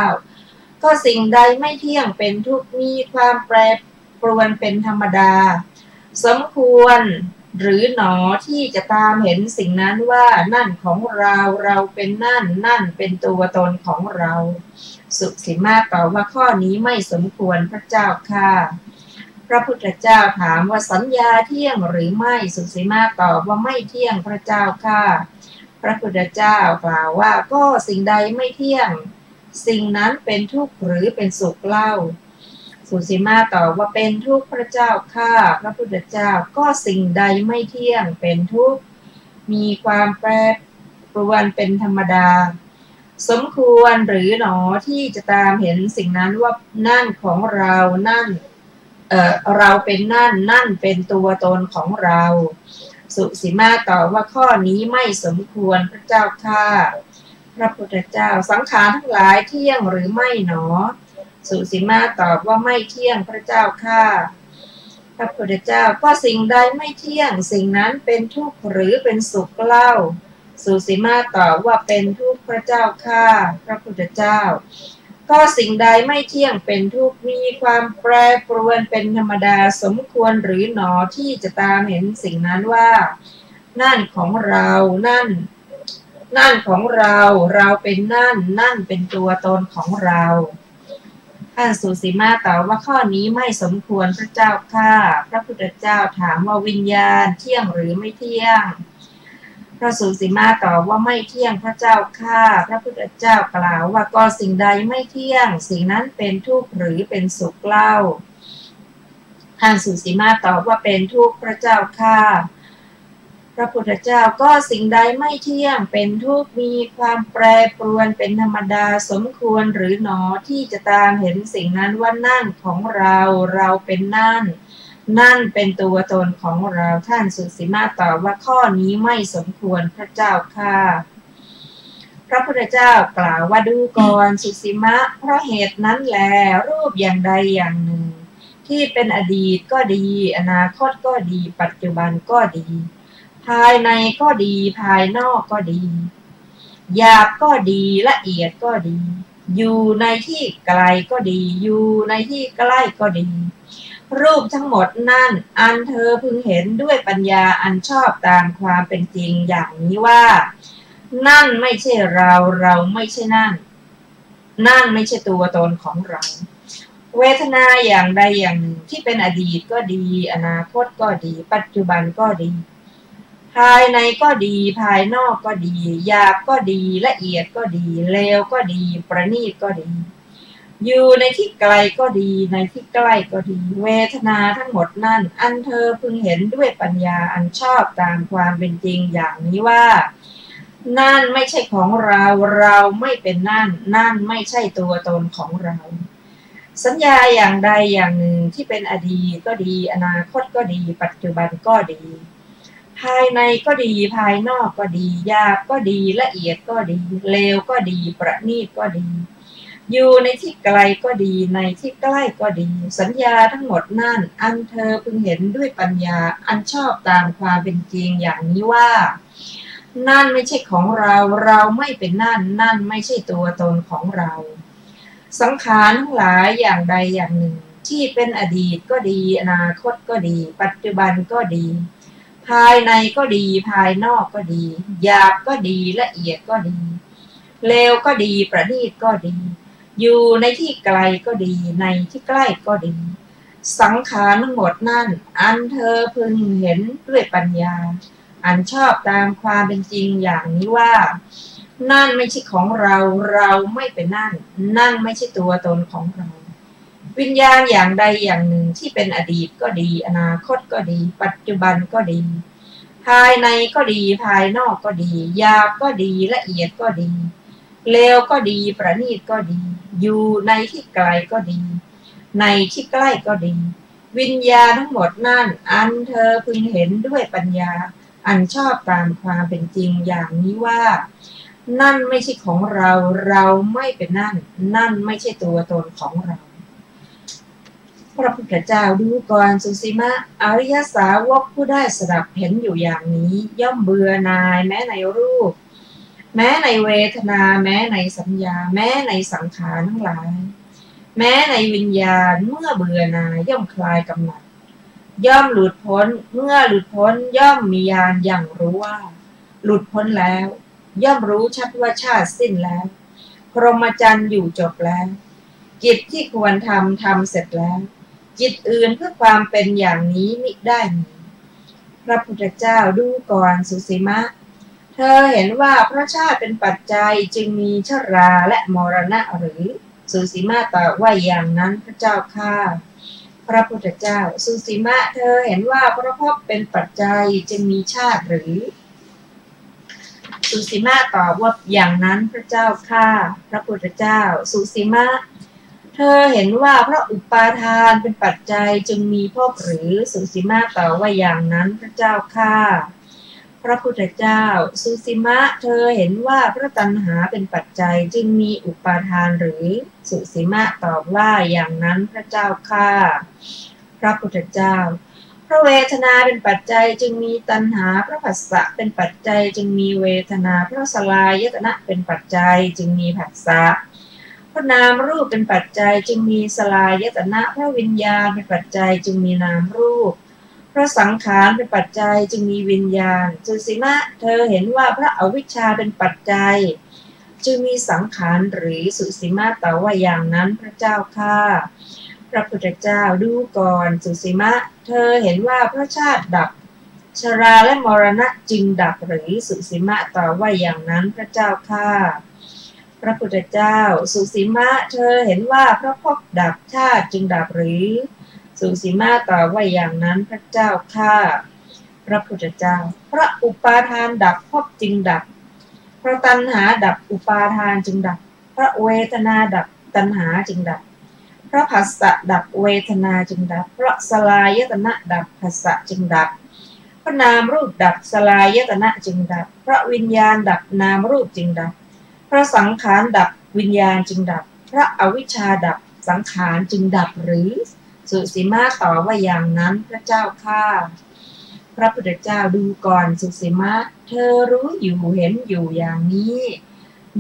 ก็สิ่งใดไม่เที่ยงเป็นทุกข์มีความแปรปรวนเป็นธรรมดาสมควรหรือหนอที่จะตามเห็นสิ่งนั้นว่านั่นของเราเป็นนั่นเป็นตัวตนของเราสุสีมะตอบว่าข้อนี้ไม่สมควรพระเจ้าค่ะพระพุทธเจ้าถามว่าสัญญาเที่ยงหรือไม่สุสีมะตอบว่าไม่เที่ยงพระเจ้าค่ะพระพุทธเจ้ากล่าวว่าก็สิ่งใดไม่เที่ยงสิ่งนั้นเป็นทุกข์หรือเป็นสุขเล่าสุสีมะตอบว่าเป็นทุกข์พระเจ้าค่ะพระพุทธเจ้าก็สิ่งใดไม่เที่ยงเป็นทุกข์มีความแปรปรวนเป็นธรรมดาสมควรหรือหนอที่จะตามเห็นสิ่งนั้นว่านั่นของเราเราเป็นนั่นเป็นตัวตนของเราสุสีมะตอบว่าข้อนี้ไม่สมควรพระเจ้าค่ะพระพุทธเจ้าสังขารทั้งหลายเที่ยงหรือไม่หนอสุสีมะตอบว่าไม่เที่ยงพระเจ้าค่ะพระพุทธเจ้าก็สิ่งใดไม่เที่ยงสิ่งนั้นเป็นทุกข์หรือเป็นสุขเล่า สุสีมาตอบว่าเป็นทุกข์พระเจ้าข้าพระพุทธเจ้าก็สิ่งใดไม่เที่ยงเป็นทุกข์มีความแปรปรวนเป็นธรรมดาสมควรหรือหนอที่จะตามเห็นสิ่งนั้นว่านั่นของเรานั่นของเราเราเป็นนั่นเป็นตัวตนของเราท่านสุสีมาตอบว่าข้อนี้ไม่สมควรพระเจ้าข้าพระพุทธเจ้าถามว่าวิญญาณเที่ยงหรือไม่เที่ยงพระสุสีมาตอบว่าไม่เที่ยงพระเจ้าข้าพระพุทธเจ้ากล่าวว่าก็สิ่งใดไม่เที่ยงสิ่งนั้นเป็นทุกข์หรือเป็นสุขเล่าท่านสุสีมาตอบว่าเป็นทุกข์พระเจ้าข้าพระพุทธเจ้าก็สิ่งใดไม่เที่ยงเป็นทุกข์มีความแปรปรวนเป็นธรรมดาสมควรหรือหนอที่จะตามเห็นสิ่งนั้นว่านั่นของเราเป็นนั่นเป็นตัวตนของเราท่านสุสีมาตอบว่าข้อนี้ไม่สมควรพระเจ้าข้าพระพุทธเจ้ากล่าวว่าดูก่อนสุสีมะเพราะเหตุนั้นแลรูปอย่างใดอย่างหนึ่งที่เป็นอดีตก็ดีอนาคตก็ดีปัจจุบันก็ดีภายในก็ดีภายนอกก็ดีหยาบก็ดีละเอียดก็ดีอยู่ในที่ไกลก็ดีอยู่ในที่ใกล้ก็ดีรูปทั้งหมดนั่นอันเธอพึงเห็นด้วยปัญญาอันชอบตามความเป็นจริงอย่างนี้ว่านั่นไม่ใช่เราไม่ใช่นั่นไม่ใช่ตัวตนของเราเวทนาอย่างใดอย่างหนึ่งที่เป็นอดีตก็ดีอนาคตก็ดีปัจจุบันก็ดีภายในก็ดีภายนอกก็ดีหยาบก็ดีละเอียดก็ดีเลวก็ดีประณีตก็ดีอยู่ในที่ไกลก็ดีในที่ใกล้ก็ดีเวทนาทั้งหมดนั่นอันเธอพึงเห็นด้วยปัญญาอันชอบตามความเป็นจริงอย่างนี้ว่านั่นไม่ใช่ของเราไม่เป็นนั่นไม่ใช่ตัวตนของเราสัญญาอย่างใดอย่างหนึ่งที่เป็นอดีตก็ดีอนาคตก็ดีปัจจุบันก็ดีภายในก็ดีภายนอกก็ดีหยาบก็ดีละเอียดก็ดีเลวก็ดีประณีตก็ดีอยู่ในที่ไกลก็ดีในที่ใกล้ก็ดีสัญญาทั้งหมดนั่นอันเธอพึงเห็นด้วยปัญญาอันชอบตามความเป็นจริงอย่างนี้ว่านั่นไม่ใช่ของเราไม่เป็นนั่นไม่ใช่ตัวตนของเราสังขารทั้งหลายอย่างใดอย่างหนึ่งที่เป็นอดีตก็ดีอนาคตก็ดีปัจจุบันก็ดีภายในก็ดีภายนอกก็ดีหยาบก็ดีละเอียดก็ดีเลวก็ดีประณีตก็ดีอยู่ในที่ไกลก็ดีในที่ใกล้ก็ดีสังขารทั้งหมดนั่นอันเธอพึงเห็นด้วยปัญญาอันชอบตามความเป็นจริงอย่างนี้ว่านั่นไม่ใช่ของเราไม่เป็นนั่นไม่ใช่ตัวตนของเราวิญญาณอย่างใดอย่างหนึ่งที่เป็นอดีตก็ดีอนาคตก็ดีปัจจุบันก็ดีภายในก็ดีภายนอกก็ดีหยาบก็ดีละเอียดก็ดีเลวก็ดีประณีตก็ดีอยู่ในที่ไกลก็ดีในที่ใกล้ก็ดีวิญญาณทั้งหมดนั่นอันเธอพึงเห็นด้วยปัญญาอันชอบตามความเป็นจริงอย่างนี้ว่านั่นไม่ใช่ของเราไม่เป็นนั่นไม่ใช่ตัวตนของเราพระพุทธเจ้าดูก่อนสุสีมะอริยสาวกผู้ได้สดับเห็นอยู่อย่างนี้ย่อมเบื่อหน่ายแม้ในรูปแม้ในเวทนาแม้ในสัญญาแม้ในสังขารทั้งหลายแม้ในวิญญาณเมื่อเบื่อหน่ายย่อมคลายกำหนัดย่อมหลุดพ้นเมื่อหลุดพ้นย่อมมีญาณอย่างรู้ว่าหลุดพ้นแล้วย่อมรู้ชัดว่าชาติสิ้นแล้วพรหมจรรย์อยู่จบแล้วกิจที่ควรทำเสร็จแล้วกิจอื่นเพื่อความเป็นอย่างนี้มิได้มีพระพุทธเจ้าดูก่อนสุสีมะเธอเห็นว่าเพราะชาติเป็นปัจจัยจึงมีชราและมรณะหรือสุสีมะตอบว่าอย่างนั้นพระเจ้าข้าพระพุทธเจ้าสุสีมะเธอเห็นว่าเพราะภพเป็นปัจจัยจึงมีชาติหรือสุสีมะตอบว่าอย่างนั้นพระเจ้าข้าพระพุทธเจ้าสุสีมะเธอเห็นว่าเพราะอุปาทานเป็นปัจจัยจึงมีภพหรือสุสีมะตอบว่าอย่างนั้นพระเจ้าข้าพระพุทธเจ้าสุสีมะเธอเห็นว่าเพราะตัณหาเป็นปัจจัยจึงมีอุปาทานหรือสุสีมะตอบว่าอย่างนั้นพระเจ้าข้าพระพุทธเจ้า เพราะเวทนาเป็นปัจจัยจึงมีตัณหาเพราะผัสสะเป็นปัจจัยจึงมีเวทนาเพราะสลายตนะเป็นปัจจัยจึงมีผัสสะเพราะนามรูปเป็นปัจจัยจึงมีสลายตนะเพราะวิญญาณเป็นปัจจัยจึงมีนามรูปเพราะสังขารเป็นปัจจัยจึงมีวิญญาณสุสีมะเธอเห็นว่าพระอวิชชาเป็นปัจจัยจึงมีสังขารหรือสุสีมะตอบว่าอย่างนั้นพระเจ้าข้าพระพุทธเจ้าดูก่อนสุสีมะเธอเห็นว่าพระชาติดับชราและมรณะจึงดับหรือสุสีมะตอบว่าอย่างนั้นพระเจ้าข้าพระพุทธเจ้าสุสีมะเธอเห็นว่าพระภพดับชาติจึงดับหรือสุสีมะตอบว่าอย่างนั้นพระเจ้าข้าพระพุทธเจ้าพระอุปาทานดับภพจึงดับเพราะตัณหาดับอุปาทานจึงดับเพราะเวทนาดับตัณหาจึงดับเพราะผัสสะดับเวทนาจึงดับเพราะสลายตนะดับผัสสะจึงดับเพราะนามรูปดับสลายตนะจึงดับเพราะวิญญาณดับนามรูปจึงดับเพราะสังขารดับวิญญาณจึงดับเพราะอวิชชาดับสังขารจึงดับหรือสุสีมะตอบว่าอย่างนั้นพระเจ้าข้าพระพุทธเจ้าดูก่อนสุสีมะเธอรู้อยู่เห็นอยู่อย่างนี้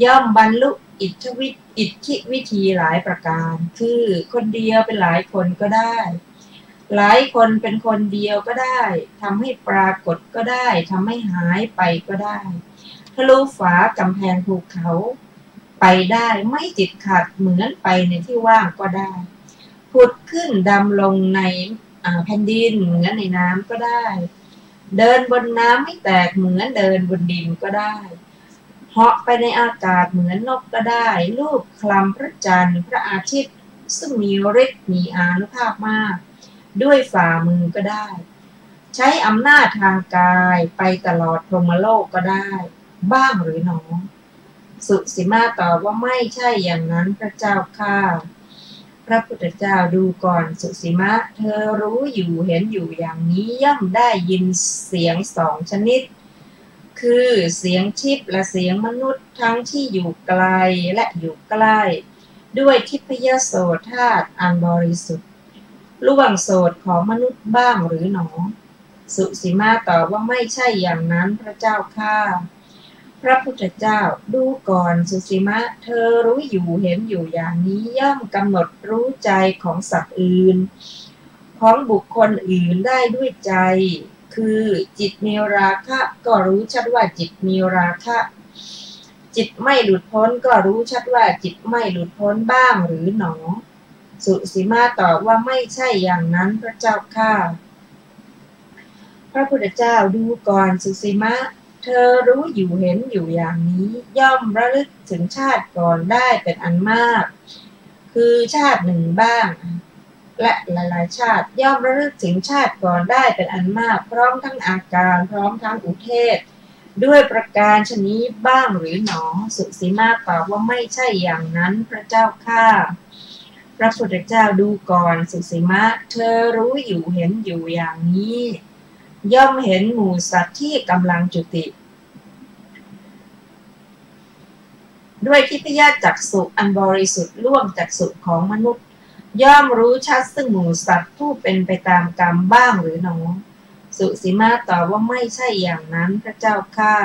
ย่อมบรรลุอิทธิวิธีหลายประการคือคนเดียวเป็นหลายคนก็ได้หลายคนเป็นคนเดียวก็ได้ทำให้ปรากฏก็ได้ทำให้หายไปก็ได้ทะลุฝากำแพงภูเขาไปได้ไม่ติดขัดเหมือนไปในที่ว่างก็ได้ผุดขึ้นดำลงในแผ่นดินเหมือนในน้ำก็ได้เดินบนน้ำไม่แตกเหมือนเดินบนดินก็ได้เหาะไปในอากาศเหมือนนกก็ได้ลูบคลำพระจันทร์พระอาทิตย์ซึ่งมีฤทธิ์มีอานุภาพมากด้วยฝ่ามือก็ได้ใช้อำนาจทางกายไปตลอดพรหมโลกก็ได้บ้างหรือหนอสุสีมะตอบว่าไม่ใช่อย่างนั้นพระเจ้าข้าพระพุทธเจ้าดูก่อนสุสีมะเธอรู้อยู่เห็นอยู่อย่างนี้ย่อมได้ยินเสียงสองชนิดคือเสียงทิพย์และเสียงมนุษย์ทั้งที่อยู่ไกลและอยู่ใกล้ด้วยทิพยโสตธาตุอันบริสุทธิ์ล่วงโสตของมนุษย์บ้างหรือหนอสุสีมะตอบว่าไม่ใช่อย่างนั้นพระเจ้าข้าพระพุทธเจ้าดูก่อนสุสีมะเธอรู้อยู่เห็นอยู่อย่างนี้ย่อมกำหนดรู้ใจของสัตว์อื่นของบุคคลอื่นได้ด้วยใจคือจิตมีราคะก็รู้ชัดว่าจิตมีราคะจิตไม่หลุดพ้นก็รู้ชัดว่าจิตไม่หลุดพ้นบ้างหรือหนอสุสีมะตอบว่าไม่ใช่อย่างนั้นพระเจ้าข้าพระพุทธเจ้าดูก่อนสุสีมะเธอรู้อยู่เห็นอยู่อย่างนี้ย่อมระลึกถึงชาติก่อนได้เป็นอันมากคือชาติหนึ่งบ้างและหลายๆชาติย่อมระลึกถึงชาติก่อนได้เป็นอันมากพร้อมทั้งอาการพร้อมทั้งอุเทศด้วยประการชนี้บ้างหรือหนอสุสีมะตอบว่าไม่ใช่อย่างนั้นพระเจ้าข้าพระพุทธเจ้าดูก่อนสุสีมะเธอรู้อยู่เห็นอยู่อย่างนี้ย่อมเห็นหมู่สัตว์ที่กำลังจุติด้วยทิพยจักษุอันบริสุทธิ์ล่วงจักษุของมนุษย์ย่อมรู้ชัดซึ่งหมู่สัตว์ผู้เป็นไปตามกรรมบ้างหรือหนอสุสีมะตอบว่าไม่ใช่อย่างนั้นพระเจ้าข้า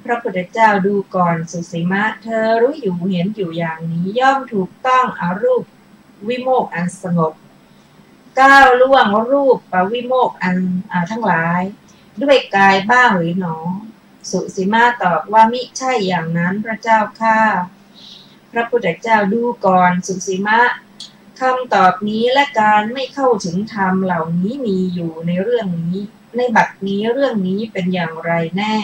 พระพุทธเจ้าดูก่อนสุสีมะเธอรู้อยู่เห็นอยู่อย่างนี้ย่อมถูกต้องอรูปวิโมกข์อันสงบก้าวล่วงรูปวิโมกข์อันทั้งหลายด้วยกายบ้างหรือหนอสุสีมะตอบว่ามิใช่อย่างนั้นพระเจ้าข้าพระพุทธเจ้าดูก่อนสุสีมะคำตอบนี้และการไม่เข้าถึงธรรมเหล่านี้มีอยู่ในเรื่องนี้ในบัดนี้เรื่องนี้เป็นอย่างไรแน่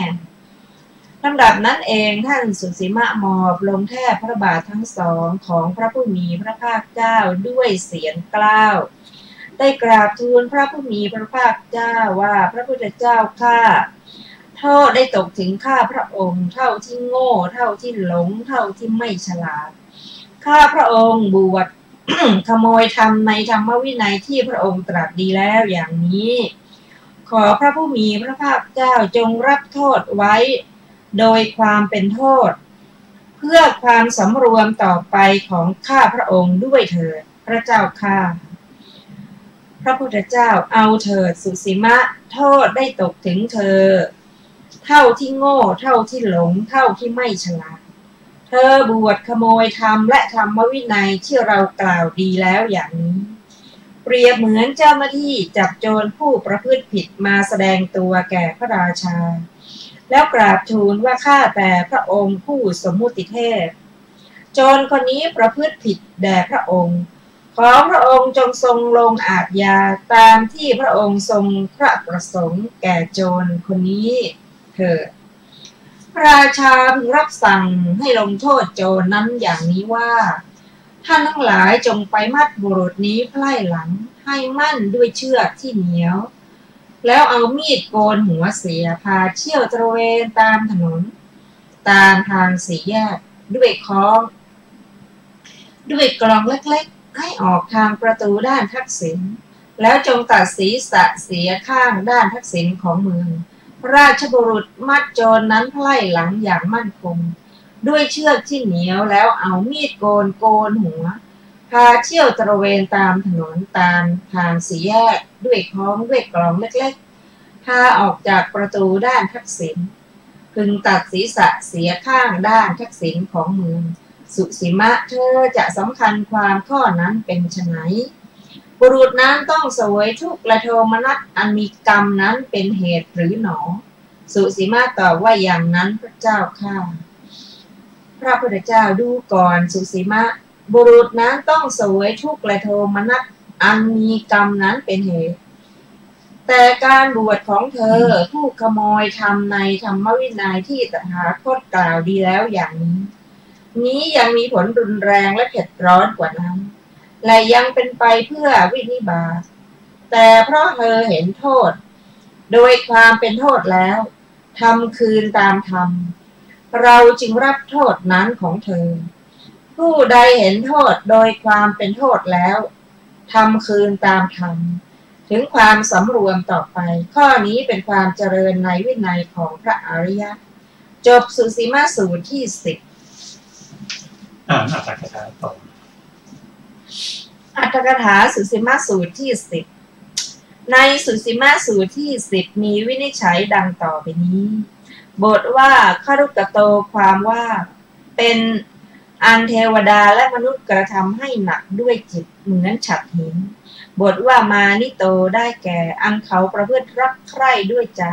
ลำดับนั้นเองท่านสุสีมะหมอบลงแทบพระบาททั้งสองของพระผู้มีพระภาคเจ้าด้วยเสียงกล้าวได้กราบทูลพระผู้มีพระภาคเจ้าว่าพระพุทธเจ้าข้าโทษได้ตกถึงข้าพระองค์เท่าที่โง่เท่าที่หลงเท่าที่ไม่ฉลาดข้าพระองค์บวช ขโมยธรรมในธรรมวินัยที่พระองค์ตรัสดีแล้วอย่างนี้ขอพระผู้มีพระภาคเจ้าจงรับโทษไว้โดยความเป็นโทษเพื่อความสำรวมต่อไปของข้าพระองค์ด้วยเถิดพระเจ้าข้าพ ระพุทธเจ้าเอาเถิดสุสีมะโทษได้ตกถึงเธอเท่าที่โง่เท่าที่หลงเท่าที่ไม่ฉลาดเธอบวชขโมยธรรมและธรรมวินัยที่เรากล่าวดีแล้วอย่างนี้เปรียบเหมือนเจ้าหน้าที่จับโจรผู้ประพฤติผิดมาแสดงตัวแก่พระราชาแล้วกราบทูลว่าข้าแต่พระองค์ผู้สมมุติเทพโจรคนนี้ประพฤติผิดแด่พระองค์ขอพระองค์จงทรงลงอาญาตามที่พระองค์ทรงพระประสงค์แก่โจรคนนี้เถิดพระราชาพึงรับสั่งให้ลงโทษโจรนั้นอย่างนี้ว่าท่านทั้งหลายจงไปมัดบุรุษนี้ไพร่หลังให้มั่นด้วยเชือกที่เหนียวแล้วเอามีดโกนหัวเสียพาเที่ยวตระเวนตามถนนตามทางสี่แยกด้วยค้องด้วยกลองเล็กๆให้ออกทางประตูด้านทักษิณแล้วจงตัดศีรษะเสียข้างด้านทักษิณของเมืองราชบุรุษมัดโจรนั้นไพร่หลังอย่างมั่นคงด้วยเชือกที่เหนียวแล้วเอามีดโกนหัวพาเที่ยวตระเวนตามถนนตามทางสี่แยกด้วยค้องด้วยกลองเล็กๆพาออกจากประตูด้านทักษิณพึงตัดศีรษะเสียข้างด้านทักษิณของเมืองสุสีมะเธอจะสำคัญความข้อนั้นเป็นไฉนบุรุษนั้นต้องเสวยทุกข์และโทมนัสอันมีกรรมนั้นเป็นเหตุหรือหนอสุสีมะตอบว่าอย่างนั้นพระเจ้าข้าพระพุทธเจ้าดูก่อนสุสีมะบุรุษนั้นต้องเสวยทุกข์และโทมนัสอันมีกรรมนั้นเป็นเหตุแต่การบวชของเธอผู้ขโมยทำในธรรมวินัยที่ตถาคตกล่าวดีแล้วอย่างนี้ยังมีผลรุนแรงและเผ็ดร้อนกว่านั้นและยังเป็นไปเพื่อวินิบาตแต่เพราะเธอเห็นโทษโดยความเป็นโทษแล้วทำคืนตามธรรมเราจึงรับโทษนั้นของเธอผู้ใดเห็นโทษโดยความเป็นโทษแล้วทำคืนตามธรรมถึงความสำรวมต่อไปข้อนี้เป็นความเจริญในวินัยของพระอริยะจบสุสีมาสูตรที่10อัตถกถาต่ออัตถกถาสุสีมาสูตรที่10ในสุสีมาสูตรที่10มีวินิจฉัยดังต่อไปนี้บทว่าครุกโตความว่าเป็นอันเทวดาและมนุษย์กระทำให้หนักด้วยจิตเหมือนฉัตรหินบทว่ามานิโตได้แก่อันเขาประพฤติรักใคร่ด้วยใจ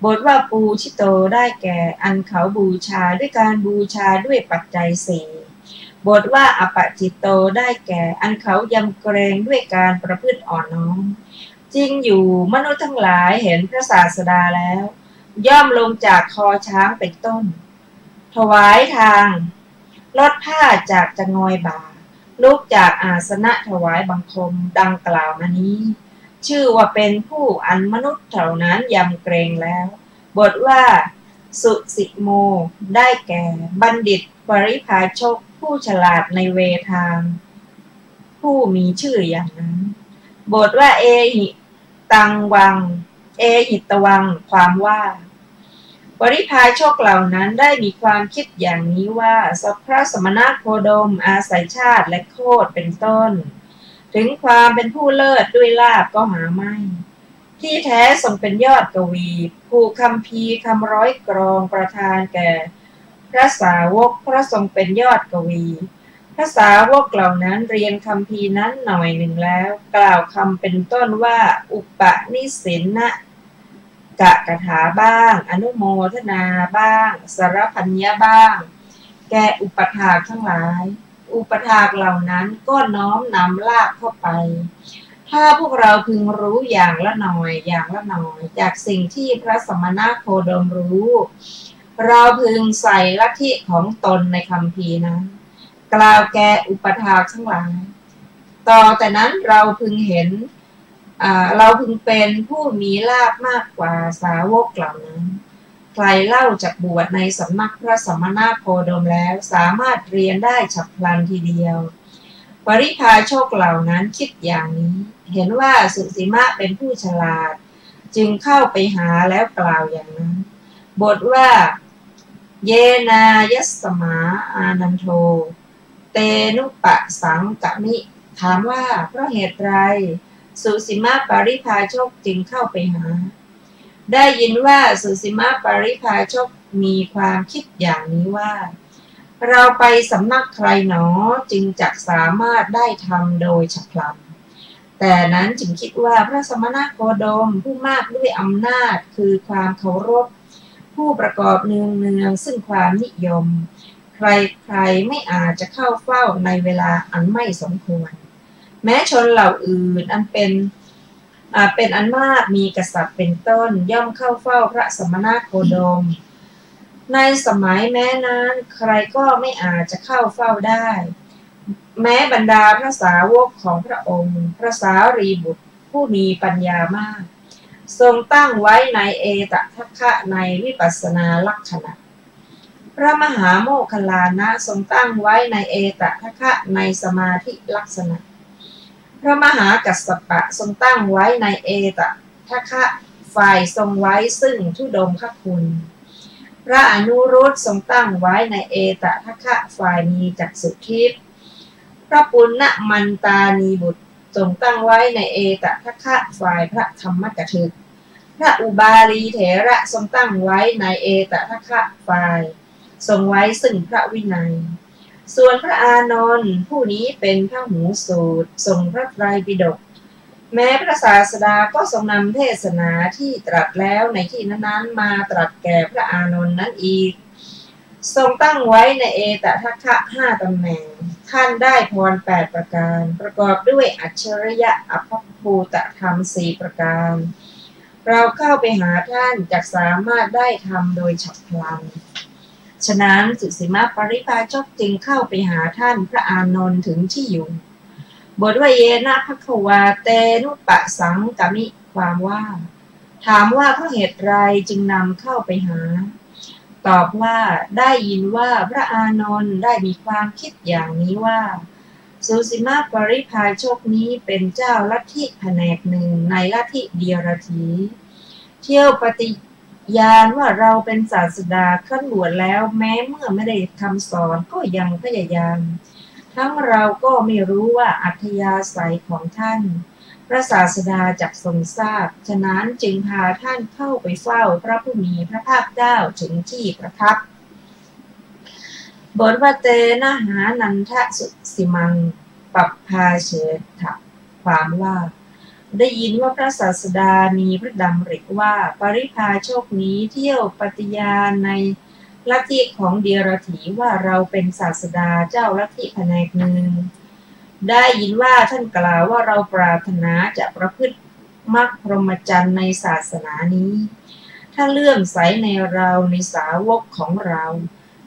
บทว่าปูชิโตได้แก่อันเขาบูชาด้วยการบูชาด้วยปัจจัยสี่บทว่าอปจิตโตได้แก่อันเขายำเกรงด้วยการประพฤติอ่อนน้อมจริงอยู่มนุษย์ทั้งหลายเห็นพระศาสดาแล้วย่อมลงจากคอช้างเป็นต้นถวายทางลดผ้าจากจะงอยบ่าลุกจากอาสนะถวายบังคมดังกล่าวมานี้ชื่อว่าเป็นผู้อันมนุษย์เท่านั้นยำเกรงแล้วบทว่าสุสิโมได้แก่บัณฑิตปริภาชกผู้ฉลาดในเวทางผู้มีชื่ออย่างนั้นบทว่าเอหิตังวังเอหิตวังความว่าปริภาชกเหล่านั้นได้มีความคิดอย่างนี้ว่าพระสมณโคดมอาศัยชาติและโคตเป็นต้นถึงความเป็นผู้เลิศด้วยลาภก็หาไม่ที่แท้ทรงเป็นยอดกวีผู้คัมภีร์คำร้อยกรองประทานแก่พระสาวกพระทรงเป็นยอดกวีพระสาวกเหล่านั้นเรียนคัมภีร์นั้นหน่อยหนึ่งแล้วกล่าวคำเป็นต้นว่าอุปนิสินนะกะกถาบ้างอนุโมทนาบ้างสรพัญญาบ้างแก่อุปถากทั้งหลายอุปถากเหล่านั้นก็น้อมนำลากเข้าไปถ้าพวกเราพึงรู้อย่างละหน่อยอย่างละหน่อยจากสิ่งที่พระสมณโคดมรู้เราพึงใส่ลัทธิของตนในคัมภีร์นั้นกล่าวแก่อุปถากทั้งหลายต่อแต่นั้นเราพึงเห็นเราพึงเป็นผู้มีลาภมากกว่าสาวกเหล่านั้นใครเล่าจากบวชในสำนักพระสมณโคดมแล้วสามารถเรียนได้ฉับพลันทีเดียวปริภาชกเหล่านั้นคิดอย่างนี้เห็นว่าสุสีมะเป็นผู้ฉลาดจึงเข้าไปหาแล้วกล่าวอย่างนั้นบทว่าเยนายัสมาอานันโทเตนุปะสังกมิถามว่าเพราะเหตุไร สุสีมาปาริภาชกจึงเข้าไปหาได้ยินว่าสุสีมาปาริภาชกมีความคิดอย่างนี้ว่าเราไปสำนักใครหนอจึงจักสามารถได้ทำโดยฉับพลันแต่นั้นจึงคิดว่าพระสมณโคดมผู้มากด้วยอำนาจคือความเคารพผู้ประกอบเนืองซึ่งความนิยมใครไม่อาจจะเข้าเฝ้าในเวลาอันไม่สมควรแม้ชนเหล่าอื่นอันเป็นอันมากมีกษัตริย์เป็นต้นย่อมเข้าเฝ้าพระสมณโคดมในสมัยแม้นั้นใครก็ไม่อาจจะเข้าเฝ้าได้แม้บรรดาพระสาวกของพระองค์พระสารีบุตรผู้มีปัญญามากทรงตั้งไว้ในเอตทัคคะในวิปัสสนาลักขณะพระมหาโมคคัลลานะทรงตั้งไว้ในเอตทัคคะในสมาธิลักษณะพระมหากัสสปะทรงตั้งไว้ในเอตทัคคะฝ่ายทรงไว้ซึ่งธุดมคคุณพระอนุรุตทรงตั้งไว้ในเอตทัคคะฝ่ายมีจักษุทิพย์พระปุณณมันตานีบุตรทรงตั้งไว้ในเอตทัคคะฝ่ายพระธรรมกถึกพระอุบาลีเถระทรงตั้งไว้ในเอตทัคคะฝ่ายทรงไว้ซึ่งพระวินัยส่วนพระอานนท์ผู้นี้เป็นพระหูสูตรทรงพระไตรปิฎกแม้พระศาสดาก็ทรงนำเทศนาที่ตรัสแล้วในที่นั้นๆมาตรัสแก่พระอานนท์นั้นอีกทรงตั้งไว้ในเอตทัคคะ5ตำแหน่งท่านได้พร8ประการประกอบด้วยอัจฉริยะอัปภูตธรรม4ประการเราเข้าไปหาท่านจักสามารถได้ทำโดยฉับพลันฉะนั้นสุสีมาปาริภาชกจึงเข้าไปหาท่านพระอานนท์ถึงที่อยู่บทว่าเยนะภควาเตนุปะสังกมิความว่าถามว่าเพราะเหตุไรจึงนำเข้าไปหาตอบว่าได้ยินว่าพระอานนท์ได้มีความคิดอย่างนี้ว่าสุสีมาปาริภาชกนี้เป็นเจ้าลัทธิแผนกหนึ่งในลัทธิเดียรถีเที่ยวปฏิญาณว่าเราเป็นศาสดาขั้นบวชแล้วแม้เมื่อไม่ได้คำสอนก็ยังพยายามทั้งเราก็ไม่รู้ว่าอัธยาศัยของท่านพระศาสดาจักทรงทราบฉะนั้นจึงพาท่านเข้าไปเฝ้าพระผู้มีพระภาคเจ้าถึงที่ประทับบทว่าเตนะหานันทสุสิมังปัปพาเฉทะความว่าได้ยินว่าพระศาสดามีพระดำริว่าปริภาชกนี้เที่ยวปฏิญาณในลัทธิของเดียรถีว่าเราเป็นศาสดาเจ้าลัทธิแผนกหนึ่งได้ยินว่าท่านกล่าวว่าเราปรารถนาจะประพฤติมรรคพรหมจรรย์ในศาสนานี้ถ้าเลื่อมใสในเราในสาวกของเรา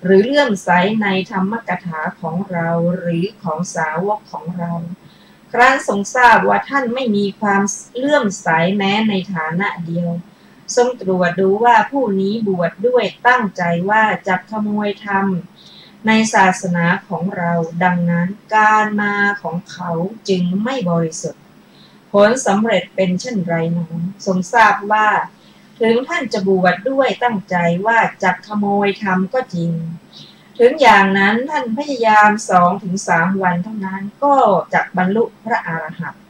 หรือเลื่อมใสในธรรมกถาของเราหรือของสาวกของเราครั้นทรงทราบว่าท่านไม่มีความเลื่อมใสแม้ในฐานะเดียวทรงตรวจดูว่าผู้นี้บวชด้วยตั้งใจว่าจะขโมยธรรมในศาสนาของเราดังนั้นการมาของเขาจึงไม่บริสุทธิ์ผลสำเร็จเป็นเช่นไรนั้นทรงทราบว่าถึงท่านจะบวชด้วยตั้งใจว่าจะขโมยธรรมก็จริงถึงอย่างนั้นท่านพยายาม 2-3 วันเท่านั้นก็จะบรรลุพระอรหันต์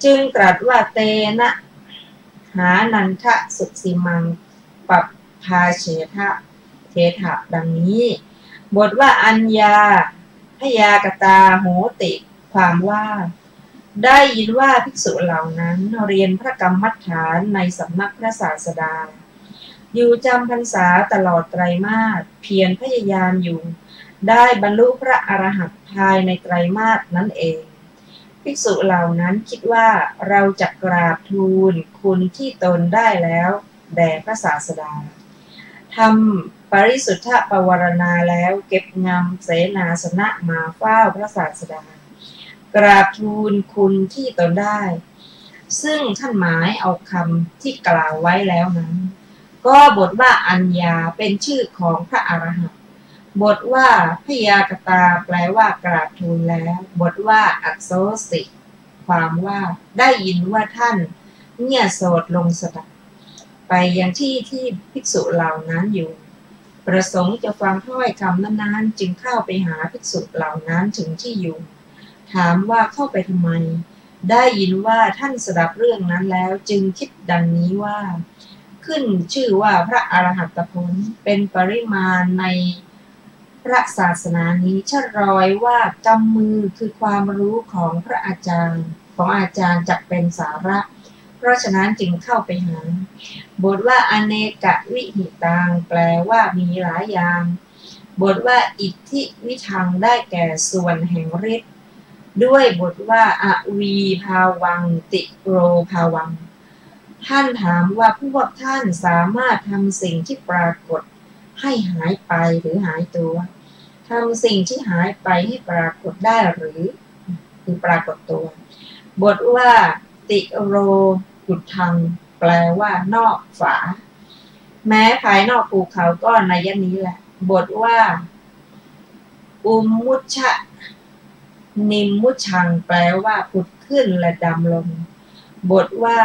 จึงตรัสว่าเตนะหานันทสุสิมังปัปพาเฉทะเทถะดังนี้บทว่าอัญญาพยากตาโหติความว่าได้ยินว่าภิกษุเหล่านั้นเรียนพระกรรมฐานในสำนักพระศาสดาอยู่จำพรรษาตลอดไตรมาสเพียรพยายามอยู่ได้บรรลุพระอรหันต์ภายในไตรมาสนั่นเองภิกษุเหล่านั้นคิดว่าเราจะกราบทูลคุณที่ตนได้แล้วแด่พระศาสดาทำปริสุทธปวารณาแล้วเก็บงำเสนาสนะมาเฝ้าพระศาสดากราบทูลคุณที่ตนได้ซึ่งท่านหมายเอาคำที่กล่าวไว้แล้วนั้นก็บทว่าอัญญาเป็นชื่อของพระอรหันต์บทว่าพยากตาแปลว่ากราบทูลแล้วบทว่าอัสโสสิความว่าได้ยินว่าท่านเงี่ยโสดลงสดับไปยังที่ภิกษุเหล่านั้นอยู่ประสงค์จะฟังถ้อยคำนั้นๆจึงเข้าไปหาภิกษุเหล่านั้นถึงที่อยู่ถามว่าเข้าไปทำไม ได้ยินว่าท่านสดับเรื่องนั้นแล้วจึงคิดดังนี้ว่าขึ้นชื่อว่าพระอรหัตผลเป็นปริมาณในพระศาสนานี้ชะรอยว่ากำมือคือความรู้ของพระอาจารย์จักเป็นสาระเพราะฉะนั้นจึงเข้าไปหาบทว่าอเนกวิหิตังแปลว่ามีหลายอย่างบทว่าอิทธิวิทังได้แก่ส่วนแห่งฤทธิ์ด้วยบทว่าอวีภาวังติโรภาวังท่านถามว่าพวกท่านสามารถทำสิ่งที่ปรากฏให้หายไปหรือหายตัวทำสิ่งที่หายไปให้ปรากฏได้หรือคือปรากฏตัวบทว่าติโรกุทังแปลว่านอกฝาแม้ภายนอกภูเขาก็ในยะนี้แหละบทว่าอุมมุชะนิมมุชังแปลว่าผุดขึ้นและดำลงบทว่า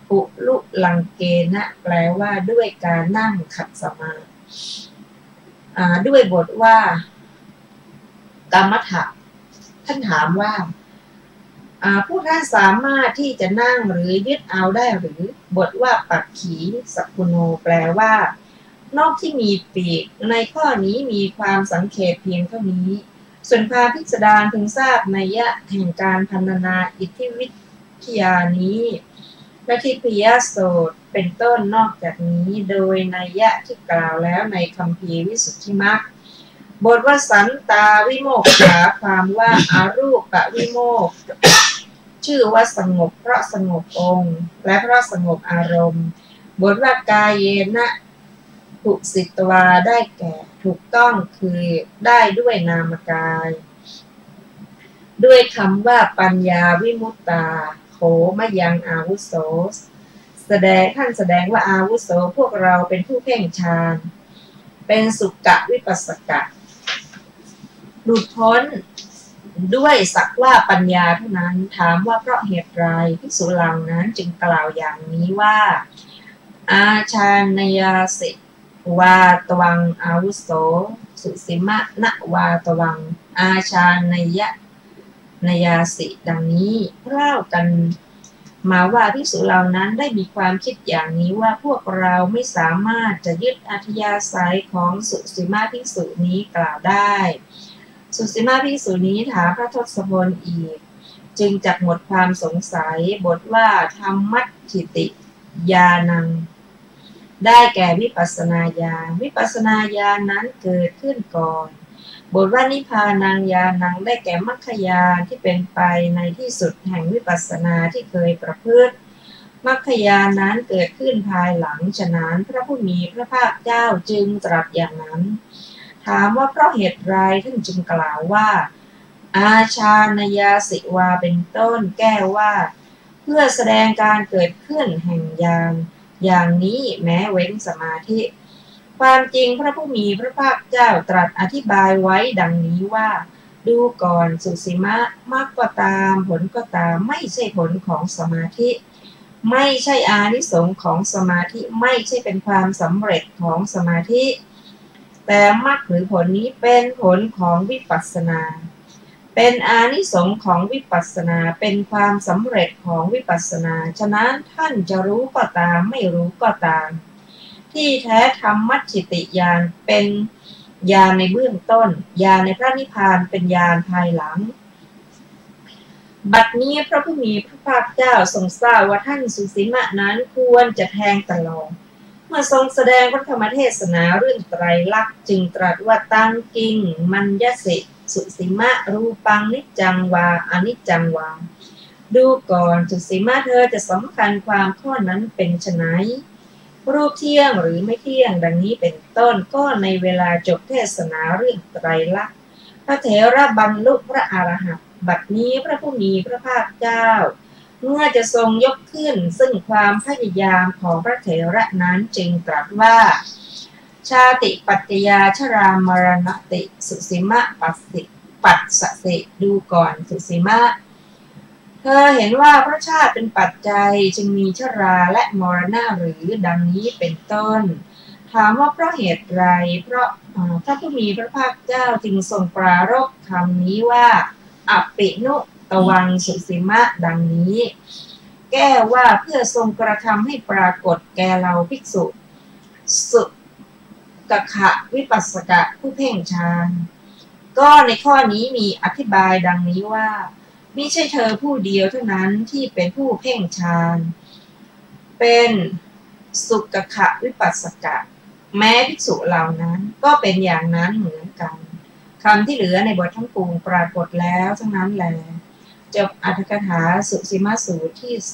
ปุลุลังเกนะแปลว่าด้วยการนั่งขัดสมาธิด้วยบทว่ากรรมฐะท่านถามว่าผู้ท่านสามารถที่จะนั่งหรือยึดเอาได้หรือบทว่าปักขีสัพพุโนแปลว่านอกที่มีปีกในข้อนี้มีความสังเขปเพียงเท่านี้ส่วนพาพิสดารพึงทราบนัยยะแห่งการพรรณนาอิทธิวิทยานี้และทิพยโสตเป็นต้นนอกจากนี้โดยนัยยะที่กล่าวแล้วในคัมภีร์วิสุทธิมรรคบทว่าสันตาวิโมกขาความว่าอารูปวิโมกข์ชื่อว่าสงบเพราะสงบองค์และเพราะสงบอารมณ์บทว่ากายเยนะถูกสิตวาได้แก่ถูกต้องคือได้ด้วยนามกายด้วยคำว่าปัญญาวิมุตตาโขมยังอาวุโสท่านแสดงว่าอาวุโสพวกเราเป็นผู้เพ่งฌานเป็นสุกะวิปัสสกะหลุดพ้นด้วยสักว่าปัญญาเท่านั้นถามว่าเพราะเหตุไรภิกษุเหล่านั้นจึงกล่าวอย่างนี้ว่าอาชานยาสิวาตวังอาวุโสสุสิมะณวาตวังอาชานยาสิดังนี้เล่ากันมาว่าภิกษุเหล่านั้นได้มีความคิดอย่างนี้ว่าพวกเราไม่สามารถจะยึดอัธยาศัยของสุสิมาภิกษุนี้กล่าวได้สุสิมาภิกษุนี้ถามพระทศพลอีกจึงจักหมดความสงสัยบทว่าธรรมัตถิติญาณังได้แก่วิปัสสนาญาณวิปัสสนาญาณนั้นเกิดขึ้นก่อนบทว่านิพพานังญาณังได้แก่มรรคญาณที่เป็นไปในที่สุดแห่งวิปัสสนาที่เคยประพฤติมรรคญาณนั้นเกิดขึ้นภายหลังฉะนั้นพระผู้มีพระภาคเจ้าจึงตรัสอย่างนั้นถามว่าเพราะเหตุไรท่านจึงกล่าวว่าอาชานยาสิวาเป็นต้นแก้ว่าเพื่อแสดงการเกิดขึ้นแห่งญาณอย่างนี้แม้เว้นสมาธิความจริงพระผู้มีพระภาคเจ้าตรัสอธิบายไว้ดังนี้ว่าดูก่อนสุสีมะมรรคก็ตามผลก็ตามไม่ใช่ผลของสมาธิไม่ใช่อานิสงส์ของสมาธิไม่ใช่เป็นความสำเร็จของสมาธิแต่มรรคหรือผลนี้เป็นผลของวิปัสสนาเป็นอานิสงส์ของวิปัสสนาเป็นความสำเร็จของวิปัสสนาฉะนั้นท่านจะรู้ก็ตามไม่รู้ก็ตามที่แท้ธรรมมัชฌิติญาณเป็นญาณในเบื้องต้นญาณในพระนิพพานเป็นญาณภายหลังบัดนี้พระผู้มีพระภาคเจ้าทรงทราบว่าท่านสุสีมะนั้นควรจะแทงตลอดเมื่อทรงแสดงพระธรรมเทศนาเรื่องไตรลักษณ์จึงตรัสว่าตังกิงมัญญสิสุสีมะรูปังนิจจังวาอนิจจังวาดูก่อนสุสีมะเธอจะสำคัญความข้อนั้นเป็นไฉนรูปเที่ยงหรือไม่เที่ยงดังนี้เป็นต้นก็ในเวลาจบเทศนาเรื่องไตรลักษณ์พระเถระบรรลุพระอรหันต์บัดนี้พระผู้มีพระภาคเจ้าเมื่อจะทรงยกขึ้นซึ่งความพยายามของพระเถระนั้นจึงตรัสว่าชาติปัจจยาชรามรณติสุสีมะปัสสสิดูก่อนสุสีมะเธอเห็นว่าพระชาติเป็นปัจจัยจึงมีชราและมรณะหรือดังนี้เป็นต้นถามว่าเพราะเหตุไรเพราะพระผู้มีพระภาคเจ้าจึงทรงปรารภคำนี้ว่าอปินุต วังสุสีมะดังนี้ แก้ว่าเพื่อทรงกระทำให้ปรากฏแก่เราภิกษุสุกขะวิปัสสกะผู้เพ่งฌานก็ในข้อนี้มีอธิบายดังนี้ว่าไม่ใช่เธอผู้เดียวเท่านั้นที่เป็นผู้เพ่งฌานเป็นสุกขะวิปัสสกะแม้ภิกษุเหล่านั้นก็เป็นอย่างนั้นเหมือนกันคำที่เหลือในบททั้งปวงปรากฏแล้วทั้งนั้นแลจบอรรถกถาสุสีมาสูตรที่10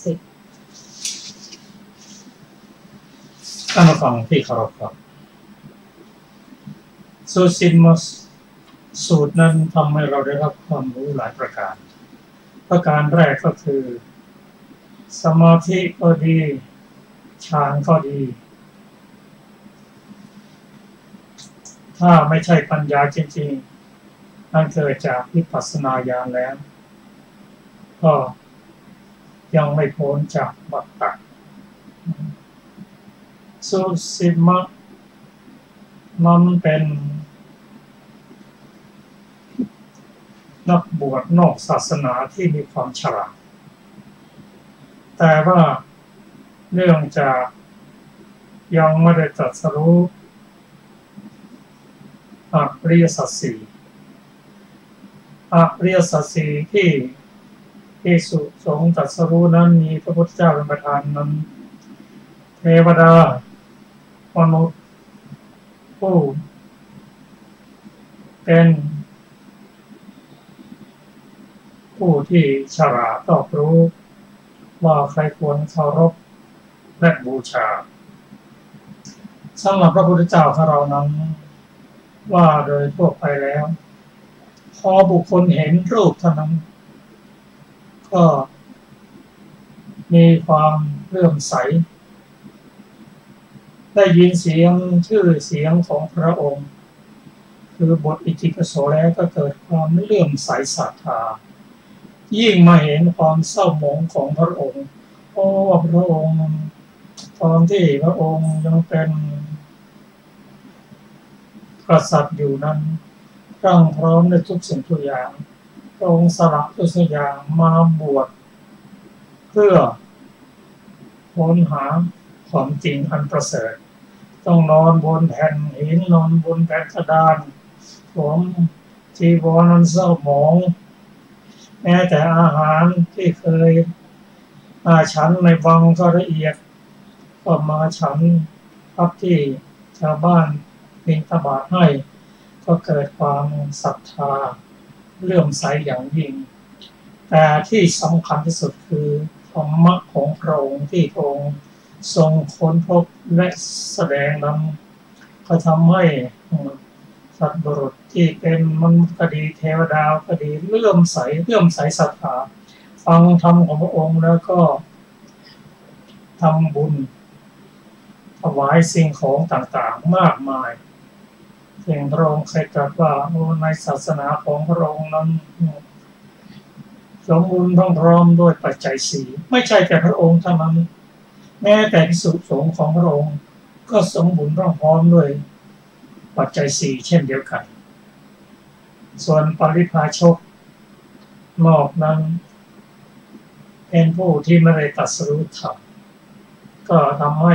ท่านผู้ฟังที่เคารพครับสุสีมาสูตรนั้นทำให้เราได้รับความรู้หลายประการประการแรกก็คือสมาธิก็ดีฌานก็ดีถ้าไม่ใช่ปัญญาจริงๆนั่นเกิดจากวิปัสสนาญาณแล้วก็ยังไม่พ้นจากวัฏฏะสุสีมะนั้นเป็นนักบวชนอกศาสนาที่มีความฉลาดแต่ว่าเนื่องจากยังไม่ได้ตรัสรู้อริยสัจสี่อริยสัจสี่ที่ภิกษุสงฆ์ตรัสรู้นั้นมีพระพุทธเจ้าเป็นประธานนั้นเทวดามนุษย์ผู้เป็นผู้ที่ฉลาดรอบรู้ว่าใครควรเคารพและบูชาสำหรับพระพุทธเจ้าของเรานั้นว่าโดยทั่วไปแล้วพอบุคคลเห็นรูปเท่านั้นก็มีความเลื่อมใสได้ยินเสียงชื่อเสียงของพระองค์คือบทอิติปิโสแล้วก็เกิดความเลื่อมใสศรัทธายิ่งมาเห็นความเศร้าหมองของพระองค์พระองค์ตอนที่พระองค์ยังเป็นกษัตริย์อยู่นั้นร่างพร้อมในทุกสิ่งทุกอย่างพระองค์สละทุกสิ่งอย่างมาบวชเพื่อค้นหาความจริงอันประเสริฐต้องนอนบนแผ่นหินนอนบนแผ่นกระดานสวมจีวรนั้นเศร้าหมองแม้แต่อาหารที่เคยฉันในวังก็ละเอียดก็มาฉันรับที่ชาวบ้านบิณฑบาตให้ก็เกิดความศรัทธาเลื่อมใสอย่างยิ่งแต่ที่สำคัญที่สุดคือธรรมะของพระองค์ที่พระองค์ทรงค้นพบและแสดงนั้นก็ทำให้สัตว์บุรุษที่เป็นมนุษย์ก็ดีเทวดาก็ดีเลื่อมใสศรัทธาฟังธรรมของพระองค์แล้วก็ทำบุญถวายสิ่งของต่างๆมากมายเพียงพระองค์เคยตรัสว่าในศาสนาของพระองค์นั้นสมบูรณ์พร้อมด้วยปัจจัยสี่ไม่ใช่แต่พระองค์เท่านั้นแม้แต่ภิกษุสงฆ์ของพระองค์ก็สมบูรณ์พร้อมด้วยปัจจัยสี่เช่นเดียวกันส่วนปริพาชกนอกนั้นเป็นผู้ที่ไม่ได้ตรัสรู้ธรรมก็ทำให้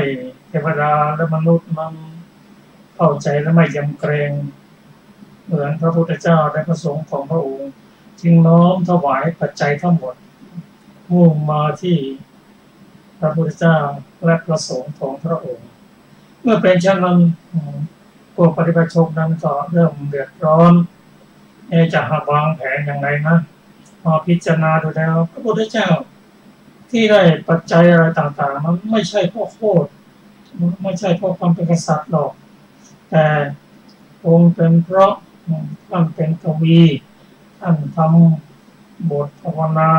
เทวดาและมนุษย์นั้นเข้าใจและไม่ยำเกรงเหมือนพระพุทธเจ้าและพระสงฆ์ของพระองค์จึงน้อมถวายปัจจัยทั้งหมดมุ่งมาที่พระพุทธเจ้าและพระสงฆ์ของพระองค์เมื่อเป็นเช่นนั้นพวกปฏิบัติชนนั้นก็เริ่มเดือดร้อนจะหาวางแผนอย่างไรนะพอพิจารณาดูแล้วพระพุทธเจ้าที่ได้ปัจจัยอะไรต่างๆมันไม่ใช่เพราะโคตรไม่ใช่เพราะความเป็นกษัตริย์หรอกแต่องค์เป็นเพราะท่านเป็นกวีท่านทำบทภาวนา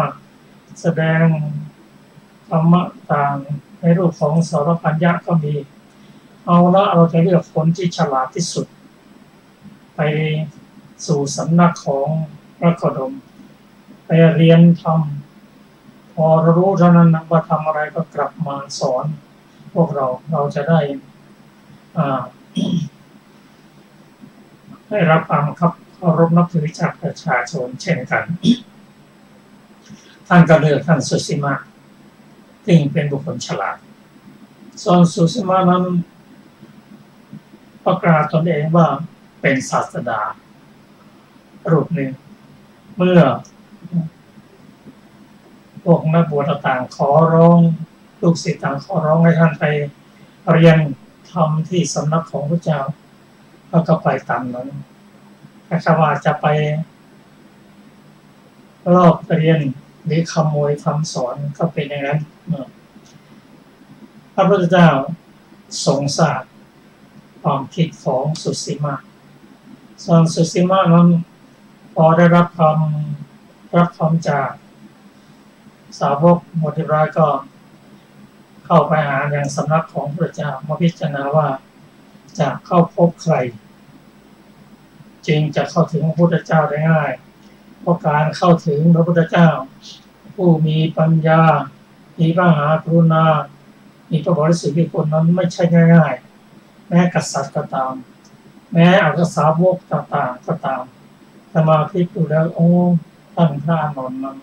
แสดงธรรมะต่างในรูปของสรพัญญะก็มีเอาละเราจะเลือกคนที่ฉลาดที่สุดไปสู่สำนักของพระโคดมไปเรียนทำพอรู้เท่านั้นว่าทำอะไรก็กลับมาสอนพวกเราจะได้ได้รับความเคารพนับถือจากประชาชนเช่นกัน ท่านก็เลือกท่านสุสีมาซึ่งเป็นบุคคลฉลาดส่วนสุสีมานั้นประกาศตนเองว่าเป็นศาสดารูปหนึ่งเมื่อพวกนักบวชต่างขอร้องลูกศิษย์ต่างขอร้องให้ท่านไปเรียนธรรมที่สำนักของพระเจ้าก็ไปตามนั้นถ้าว่าจะไปลอบเรียนหรือขโมยคำสอนก็เป็นอย่างนั้นพระพุทธเจ้าทรงทราบความคิดของสุสีมาส่วนสุสีมานั้นพอได้รับคำจากสาวกหมดเรียบร้อยก็เข้าไปหาอย่างสำนักของพระเจ้ามาพิจารณาว่าจะเข้าพบใครจึงจะเข้าถึงพระพุทธเจ้าได้ง่ายเพราะการเข้าถึงพระพุทธเจ้าผู้มีปัญญามีพระมหากรุณามีพระบริสุทธิ์ที่คนนั้นไม่ใช่ง่ายๆแม้กษัตริย์ก็ตามแม้อัครสาวกต่างๆก็ตามสมาธิดูแล้วโอ้ท่านพระอานนท์นั้น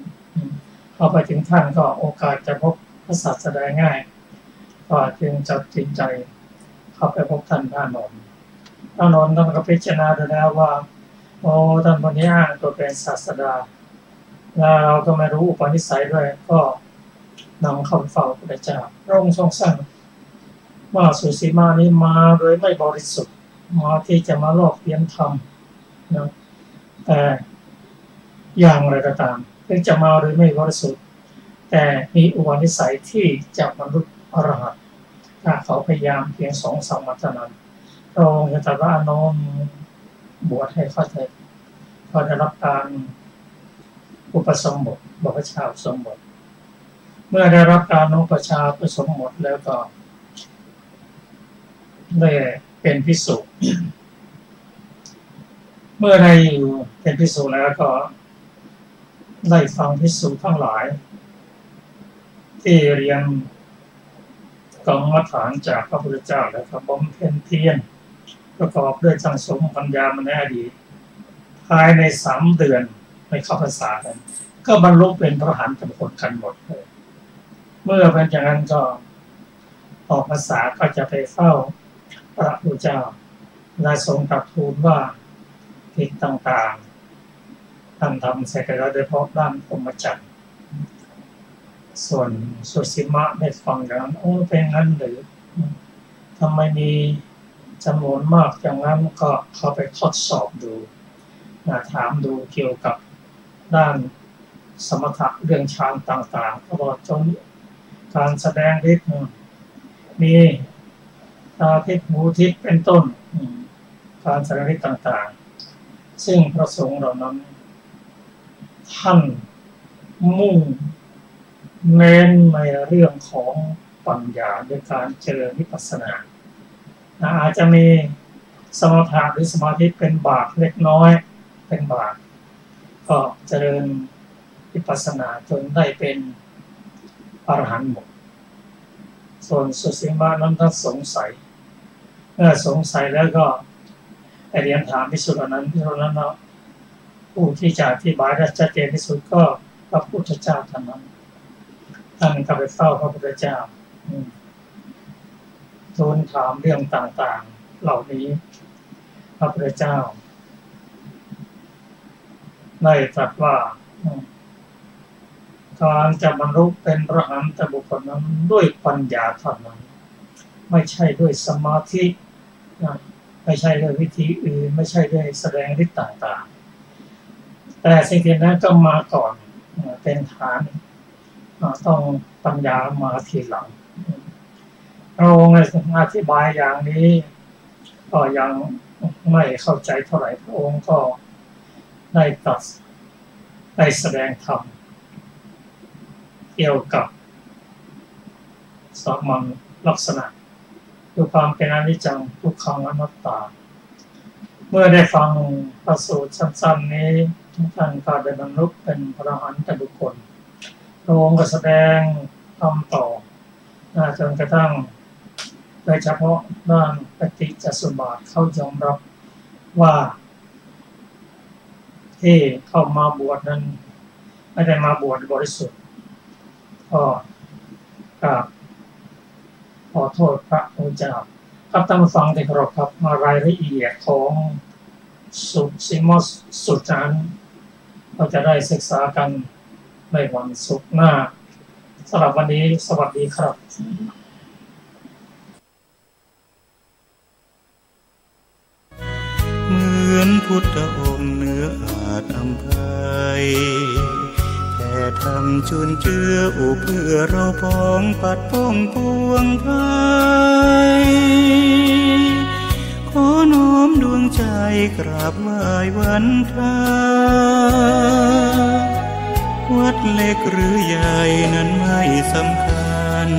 เข้าไปถึงท่านก็โอกาสจะพบพระศาสดาง่ายก็จึงจัดจิตใจเข้าไปพบท่านพระอานนท์ท่านก็พิจารณาดูแล้วว่าโอ้ท่านคนนี้อ้างตัวเป็นศาสดาแล้วเราก็ไม่รู้อุปนิสัยด้วยก็นำเข้าเฝ้าพระเจ้าพระองค์ทรงสั่งว่าสุสีมานี้มาโดยไม่บริสุทธิ์มาที่จะมาลอกเลียนธรรมนะแต่อย่างไรก็ตามถึงจะมาโดยไม่บริสุทธิ์แต่มีอุปนิสัยที่จะบรรลุอรหันต์ถ้าเขาพยายามเพียง2-3 วันเท่านั้นพระองค์จะตรัสว่าอานนท์บวชให้เข้าใจก็ได้รับการอุปสมบทบพชาอุปสมบทเมื่อได้รับการอุปชาอุปสมบทแล้วก็ได้เป็นภิกษุเมื่อได้อยู่เป็นภิกษุแล้วก็ได้ฟังภิกษุทั้งหลายที่เรียนกรรมฐานจากพระพุทธเจ้าแล้วก็บำเพ็ญเพียรประกอบด้วยสังสมปัญญามาในอดีตภายใน3 เดือนไม่เข้าพรรษากันก็บรรลุเป็นพระอรหันต์ทุกคนกันหมดเลยเมื่อเป็นอย่างนั้นก็ออกพรรษาก็จะไปเฝ้าพระพุทธเจ้าและทรงตรัสทูลว่ากิจต่างๆท่านทำเสร็จแล้วโดยเฉพาะด้านพรหมจรรย์ส่วนสุสีมาได้ฟังอย่างนั้นโอ้เป็นงั้นหรือทำไมมีจำนวนมากอย่างนั้นก็เข้าไปทดสอบดูถามดูเกี่ยวกับด้านสมถะเรื่องฌานต่างๆตลอดจนการแสดงฤทธิ์มีตาทิพย์หูทิพย์เป็นต้นการแสดงฤทธิ์ต่างๆซึ่งพระสงฆ์เหล่านั้นท่านมุ่งเน้นในเรื่องของปัญญาด้วยการเจริญวิปัสสนาอาจจะมีสมถะหรือสมาธิเป็นบาทเล็กน้อยเป็นบาทก็เจริญวิปัสสนาจนได้เป็นอรหันต์หมดส่วนสุสีมานั้นท่านสงสัยเมื่อสงสัยแล้วก็เรียนถามภิกษุเหล่านั้นผู้ที่จะอธิบายได้ชัดเจนที่สุดก็พระพุทธเจ้าท่านนั้นท่านก็ไปเฝ้าพระพุทธเจ้าทูลถามเรื่องต่างๆเหล่านี้พระพุทธเจ้าได้ตรัสว่าการจะบรรลุเป็นพระอรหันต์บุคคลนั้นด้วยปัญญาเท่านั้นไม่ใช่ด้วยสมาธิไม่ใช่ด้วยวิธีอื่นไม่ใช่ด้วยแสดงฤทธิ์ต่างๆแต่สิ่งที่นั้นก็มาก่อนเป็นฐานต้องปัญญามาทีหลังเราในอธิบายอย่างนี้ก็ยังไม่เข้าใจเท่าไหร่พระองค์ก็ได้ตรัสได้แสดงธรรมเกี่ยวกับสามัญลักษณะคือความเป็นอนิจจังทุกขังอนัตตาเมื่อได้ฟังพระสูตรสั้นๆนี้ท่านก็ได้บรรลุเป็นพระอรหันต์บุคคลพระองค์ก็แสดงธรรมต่อจนกระทั่งโดยเฉพาะด้านปฏิจจสมุปบาทเขายอมรับว่าที่เข้ามาบวชนั้น ไม่ได้มาบวชบริสุทธิ์ก็ขอโทษพระพุทธเจ้าครับท่านผู้ฟังที่เคารพครับมารายละเอียดของสุสีมสุจารเราจะได้ศึกษากันในวันศุกร์หน้าสำหรับวันนี้สวัสดีครับเหมือนพุทธองค์เนื้ออาจอำไพแต่ทำจุนเจือเพื่อเราพ้องปัดป้องปวงไทยขอน้อมดวงใจกราบไหว้วันพระวัดเล็กหรือใหญ่นั้นไม่สำคัญ